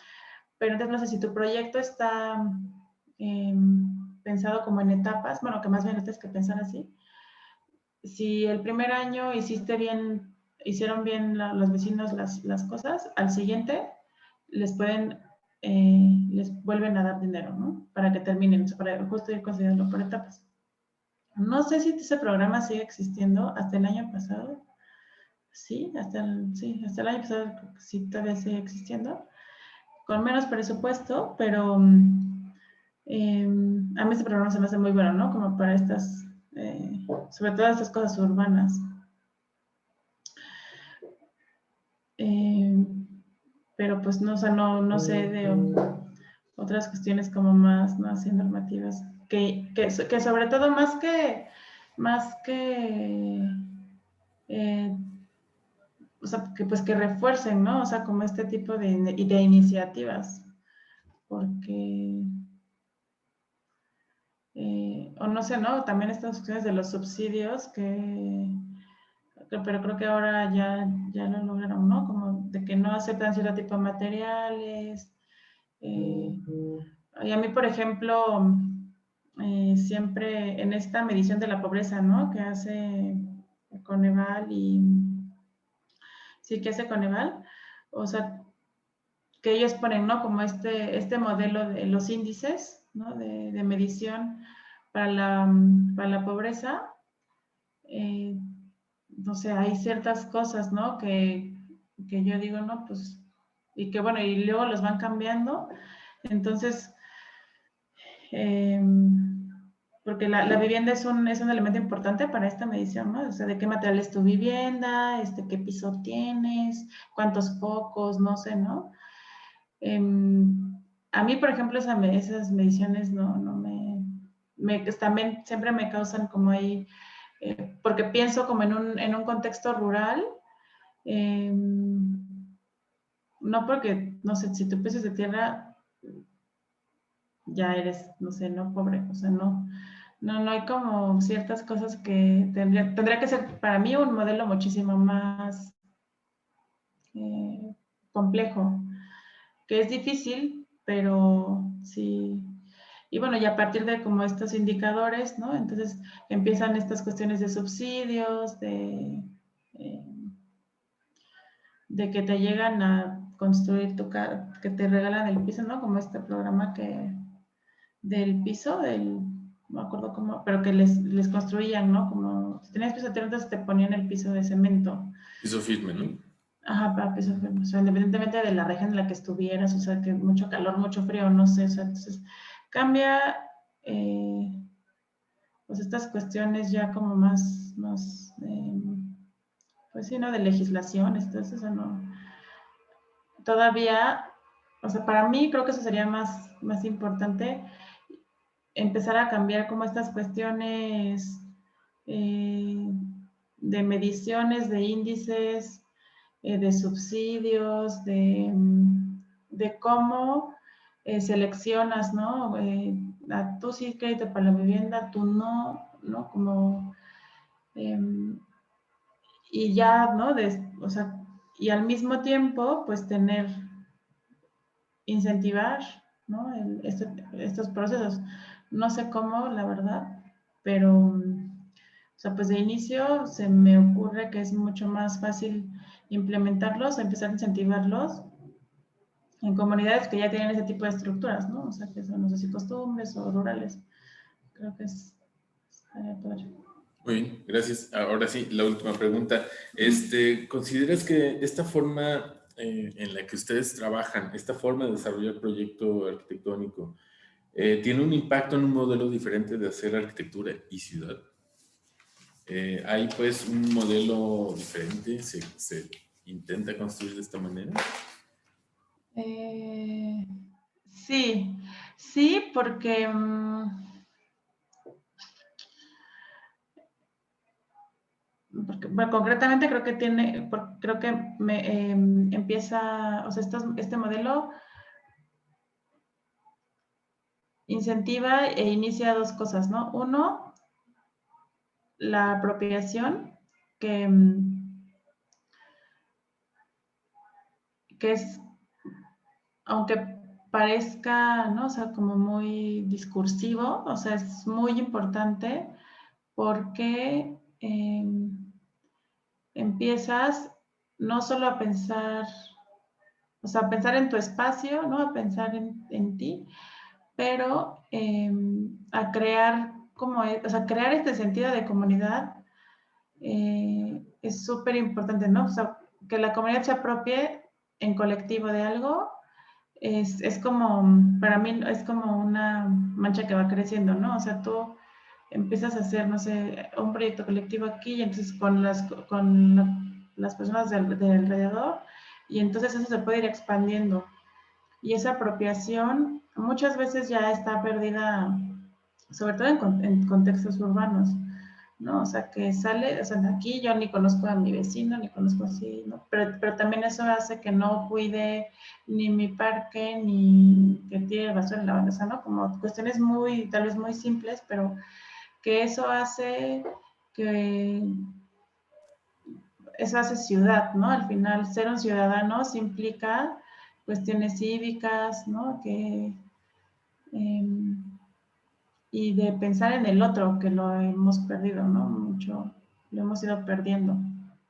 Pero entonces no sé si tu proyecto está pensado como en etapas, bueno, que más bien lo tienes que pensar así. Si el primer año hicieron bien los vecinos las cosas, al siguiente les vuelven a dar dinero, ¿no? Para que terminen, o sea, para justo ir consiguiendo por etapas. No sé si ese programa sigue existiendo hasta el año pasado. Sí, hasta el año pasado sí todavía sigue existiendo. Con menos presupuesto, pero a mí este programa se me hace muy bueno, ¿no? Como para sobre todo estas cosas urbanas. Pero pues no, o sea, no sé de otras cuestiones como más, ¿no? Así normativas, que sobre todo más que o sea, que pues que refuercen, ¿no? O sea, como este tipo de iniciativas, porque, o no sé, ¿no? También estas cuestiones de los subsidios pero creo que ahora ya lo lograron, ¿no? Como de que no aceptan cierto tipo de materiales. Y a mí, por ejemplo, siempre en esta medición de la pobreza, ¿no? Que hace Coneval y... Sí, que hace Coneval. O sea, que ellos ponen, ¿no? Como este modelo de los índices, ¿no? De medición para la pobreza. No sé, hay ciertas cosas, ¿no? Que yo digo, no, pues, y que bueno, y luego los van cambiando. Entonces, eh, porque la vivienda es un elemento importante para esta medición, ¿no? O sea, de qué material es tu vivienda, qué piso tienes, cuántos focos, no sé, ¿no? A mí, por ejemplo, esas mediciones no también siempre me causan como ahí, porque pienso como en un contexto rural, eh, no porque, no sé, si tú piensas de tierra, ya eres, no sé, no pobre, o sea, no hay como ciertas cosas que tendría que ser para mí un modelo muchísimo más complejo, que es difícil, pero sí. Y bueno, y a partir de como estos indicadores, ¿no? Entonces empiezan estas cuestiones de subsidios, eh, de que te llegan a construir tu casa, que te regalan el piso, ¿no? Como este programa del piso, no me acuerdo cómo, pero que les construían, ¿no? Como si tenías piso de tierra, entonces te ponían el piso de cemento. Piso firme, ¿no? Ajá, para piso firme, o sea, independientemente de la región en la que estuvieras, o sea, que mucho calor, mucho frío, no sé, o sea, entonces cambia, pues estas cuestiones ya como más pues sí, ¿no? De legislación, entonces eso no, todavía, o sea, para mí creo que eso sería más importante, empezar a cambiar como estas cuestiones de mediciones, de índices, de subsidios, de cómo seleccionas, ¿no? Tú sí crédito para la vivienda, tú ¿no? Como, eh, y ya, ¿no? O sea, y al mismo tiempo, pues tener, incentivar, ¿no? Estos procesos. No sé cómo, la verdad, pero, o sea, pues de inicio se me ocurre que es mucho más fácil implementarlos, empezar a incentivarlos en comunidades que ya tienen ese tipo de estructuras, ¿no? O sea, que son, no sé si costumbres o rurales. Creo que es padre. Muy bien, gracias. Ahora sí, la última pregunta. ¿Consideras que esta forma en la que ustedes trabajan, esta forma de desarrollar proyecto arquitectónico, tiene un impacto en un modelo diferente de hacer arquitectura y ciudad? ¿Hay pues un modelo diferente? ¿Se intenta construir de esta manera? Sí, sí, porque bueno, concretamente creo que creo que empieza, o sea, este modelo incentiva e inicia dos cosas, ¿no? Uno, la apropiación, que, que es, aunque parezca, ¿no? O sea, como muy discursivo, o sea, es muy importante porque empiezas no solo a pensar, o sea, a pensar en tu espacio, ¿no? A pensar en ti, pero a crear o sea, crear este sentido de comunidad es súper importante, ¿no? O sea, que la comunidad se apropie en colectivo de algo es como, para mí es como una mancha que va creciendo, ¿no? O sea, tú empiezas a hacer, no sé, un proyecto colectivo aquí y entonces las personas de alrededor y entonces eso se puede ir expandiendo. Y esa apropiación muchas veces ya está perdida, sobre todo en contextos urbanos, ¿no? O sea, que sale, o sea, de aquí yo ni conozco a mi vecino, ni conozco así, ¿no? Pero también eso hace que no cuide ni mi parque, ni que tire basura en la bandeja, ¿no? Como cuestiones tal vez muy simples, pero que que eso hace ciudad, ¿no? Al final, ser un ciudadano implica cuestiones cívicas, ¿no? Eh, y de pensar en el otro, que lo hemos perdido, ¿no? Mucho, lo hemos ido perdiendo.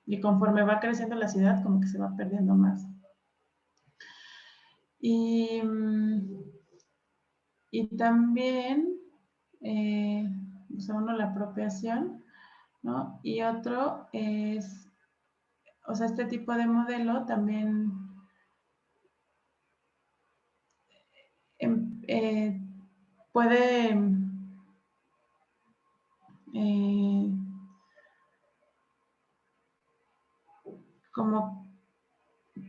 Y conforme va creciendo la ciudad, como que se va perdiendo más. Y, y también, o sea, uno, la apropiación, ¿no? Y otro es, o sea, este tipo de modelo también eh, puede eh, como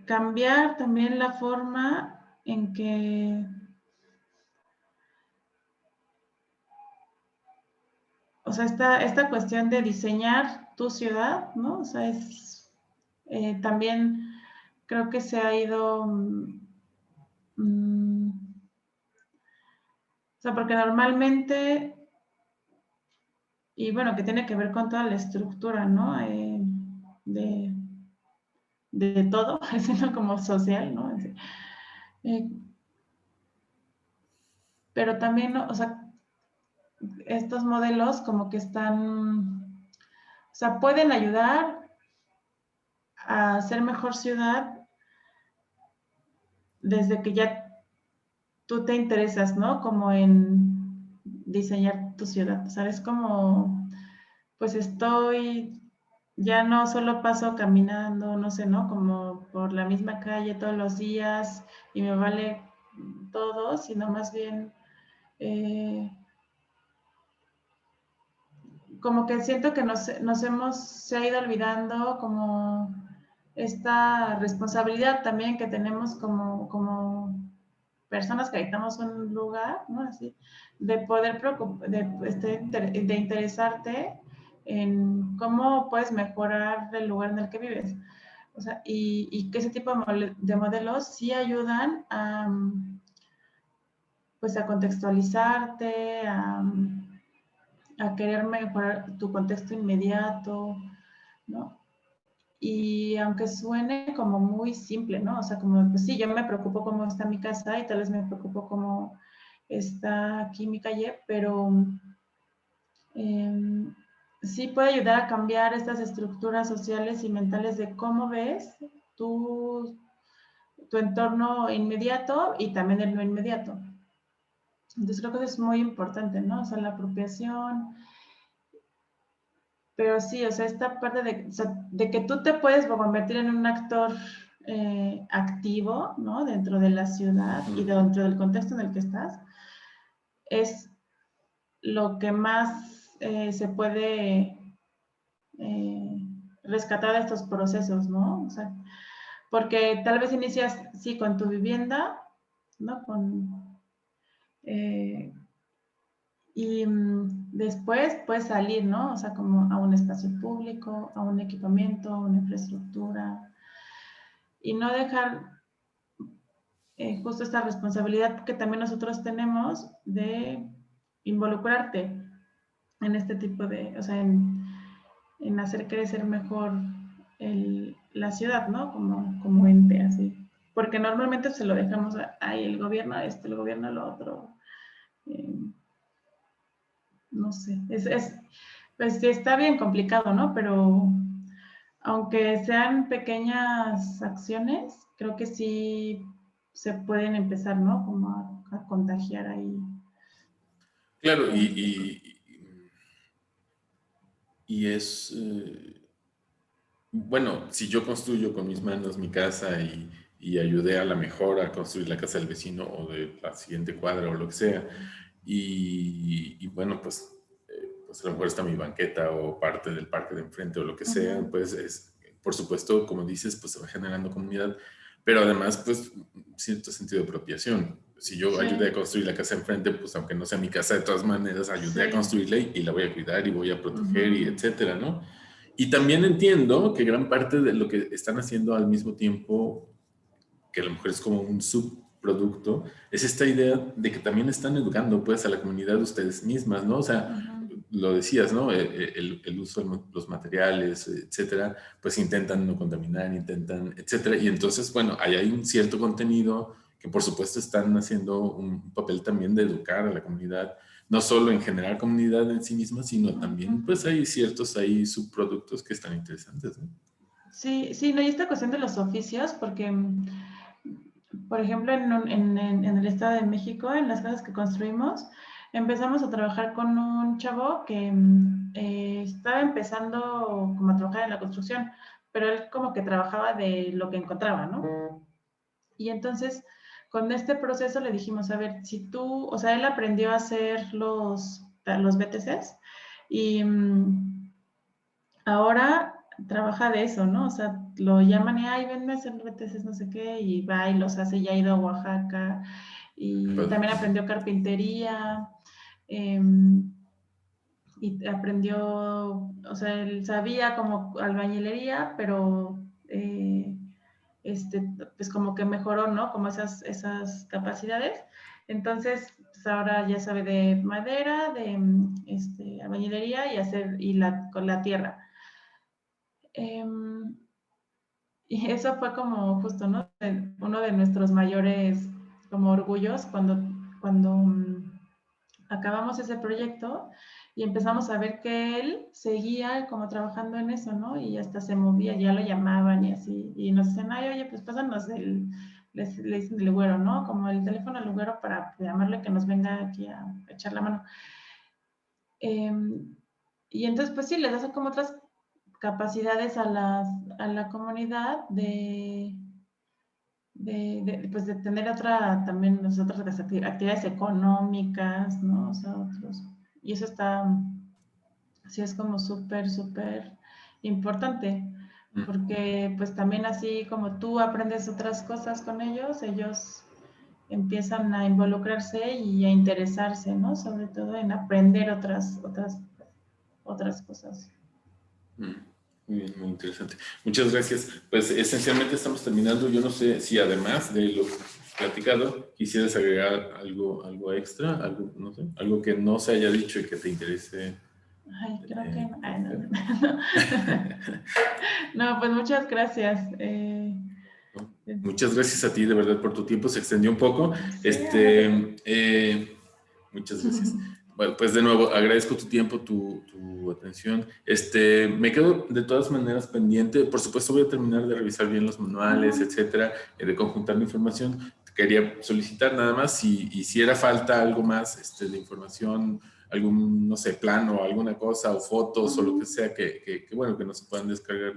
cambiar también la forma en que, o sea, esta cuestión de diseñar tu ciudad, ¿no? O sea, es también creo que se ha ido, o sea, porque normalmente, y bueno, que tiene que ver con toda la estructura, ¿no? De, de todo, sino como social, ¿no? Eh, pero también, o sea, estos modelos como que están, o sea, pueden ayudar a ser mejor ciudad desde que ya tú te interesas, ¿no? Como en diseñar tu ciudad, ¿sabes? Como, pues estoy, ya no solo paso caminando, no sé, ¿no? Como por la misma calle todos los días y me vale todo, sino más bien eh, como que siento que se ha ido olvidando como esta responsabilidad también que tenemos como personas que habitamos un lugar, ¿no? Así, de poder de interesarte en cómo puedes mejorar el lugar en el que vives. O sea, y que ese tipo de modelos sí ayudan a, pues a contextualizarte, a querer mejorar tu contexto inmediato, ¿no? Y aunque suene como muy simple, ¿no? O sea, como, pues sí, yo me preocupo cómo está mi casa y tal vez me preocupo cómo está aquí mi calle, pero eh, sí puede ayudar a cambiar estas estructuras sociales y mentales de cómo ves tu, tu entorno inmediato y también el no inmediato. Entonces creo que eso es muy importante, ¿no? O sea, la apropiación, pero sí, o sea, esta parte de, o sea, de que tú te puedes convertir en un actor activo, ¿no? Dentro de la ciudad y dentro del contexto en el que estás, es lo que más se puede rescatar de estos procesos, ¿no? O sea, porque tal vez inicias, sí, con tu vivienda, ¿no? Eh, y después puedes salir, ¿no? O sea, como a un espacio público, a un equipamiento, a una infraestructura, y no dejar justo esta responsabilidad que también nosotros tenemos de involucrarte en este tipo de, o sea, en hacer crecer mejor la ciudad, ¿no? Como ente, así. Porque normalmente se lo dejamos ahí, el gobierno esto, el gobierno lo otro. Eh, no sé, pues sí, está bien complicado, ¿no? Pero aunque sean pequeñas acciones, creo que sí se pueden empezar, ¿no? Como a contagiar ahí. Claro, Eh, y es, bueno, si yo construyo con mis manos mi casa y ayudé a la mejor a construir la casa del vecino o de la siguiente cuadra o lo que sea, y bueno, pues a lo mejor está mi banqueta o parte del parque de enfrente o lo que sea, uh-huh. pues es, por supuesto, como dices, pues se va generando comunidad, pero además, pues cierto sentido de apropiación. Si yo ayudé a Sí, construir la casa enfrente, pues aunque no sea mi casa, de todas maneras ayudé a sí. construirla y la voy a cuidar y voy a proteger y Uh-huh. etcétera, ¿no? Y también entiendo que gran parte de lo que están haciendo al mismo tiempo, que a lo mejor es como un subproducto, es esta idea de que también están educando pues a la comunidad de ustedes mismas, ¿no? O sea, Uh-huh. lo decías, ¿no? El uso de los materiales, etcétera, pues intentan no contaminar, intentan, etcétera. Y entonces, bueno, ahí hay un cierto contenido que por supuesto están haciendo un papel también de educar a la comunidad, no solo en generar comunidad en sí misma, sino también pues hay ciertos ahí subproductos que están interesantes, ¿no? Sí, sí, no, y esta cuestión de los oficios, porque, por ejemplo, en el Estado de México, en las casas que construimos, empezamos a trabajar con un chavo que estaba empezando como a trabajar en la construcción, pero él como que trabajaba de lo que encontraba, ¿no? Y entonces, con este proceso le dijimos, a ver, si tú, o sea, él aprendió a hacer los BTCs y ahora trabaja de eso, ¿no? O sea, lo llaman y, ay, venme a hacer BTCs, no sé qué, y va y los hace, ya ha ido a Oaxaca, y Padre. también aprendió carpintería, eh, y aprendió, o sea, él sabía como albañilería, pero pues como que mejoró, ¿no? Como esas capacidades. Entonces, pues ahora ya sabe de madera, de albañilería con la tierra. Y eso fue como justo, ¿no? Uno de nuestros mayores como orgullos cuando acabamos ese proyecto y empezamos a ver que él seguía como trabajando en eso, ¿no? Y hasta se movía, ya lo llamaban y así, y nos decían, ay, oye, pues pásanos le dicen el güero, ¿no? Como el teléfono al güero para llamarle que nos venga aquí a echar la mano. Y entonces, pues sí, les das como otras capacidades a la comunidad pues de tener también otras actividades económicas, ¿no? O sea, y eso sí es como súper, súper importante, porque pues también así como tú aprendes otras cosas con ellos, ellos empiezan a involucrarse y a interesarse, ¿no? Sobre todo en aprender otras cosas. Muy bien, muy interesante. Muchas gracias. Pues esencialmente estamos terminando. Yo no sé si además de lo platicado quisieras agregar algo extra, algo, no sé, algo que no se haya dicho y que te interese. Ay, creo que no. Ay, no. No, pues muchas gracias. Muchas gracias a ti, de verdad, por tu tiempo. Se extendió un poco. Muchas gracias. Bueno, pues de nuevo, agradezco tu tiempo, tu atención. Me quedo de todas maneras pendiente. Por supuesto, voy a terminar de revisar bien los manuales, etcétera, de conjuntar la información. Quería solicitar nada más si hiciera falta algo más de información, algún, no sé, plano, alguna cosa, o fotos, o lo que sea, bueno, que no se puedan descargar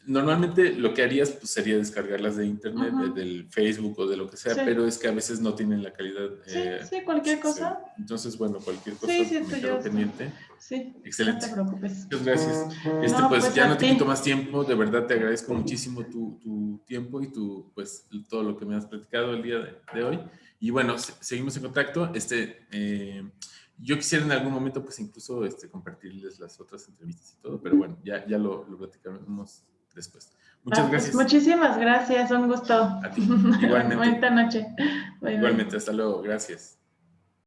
Normalmente lo que harías pues, sería descargarlas de internet, del Facebook o de lo que sea, sí, pero es que a veces no tienen la calidad. Sí, cualquier cosa. Entonces, bueno, cualquier cosa sí, me quedo pendiente. Sí, excelente. No te preocupes. Muchas gracias. No, pues ya no te ti. quito más tiempo, de verdad te agradezco muchísimo tu tiempo y pues todo lo que me has platicado el día de hoy. Y bueno, seguimos en contacto. Yo quisiera en algún momento, pues incluso compartirles las otras entrevistas y todo, pero bueno, ya lo platicaremos después. Muchas gracias. Pues muchísimas gracias, un gusto. A ti, igualmente. Buena noche. Bye, igualmente, hasta luego, gracias.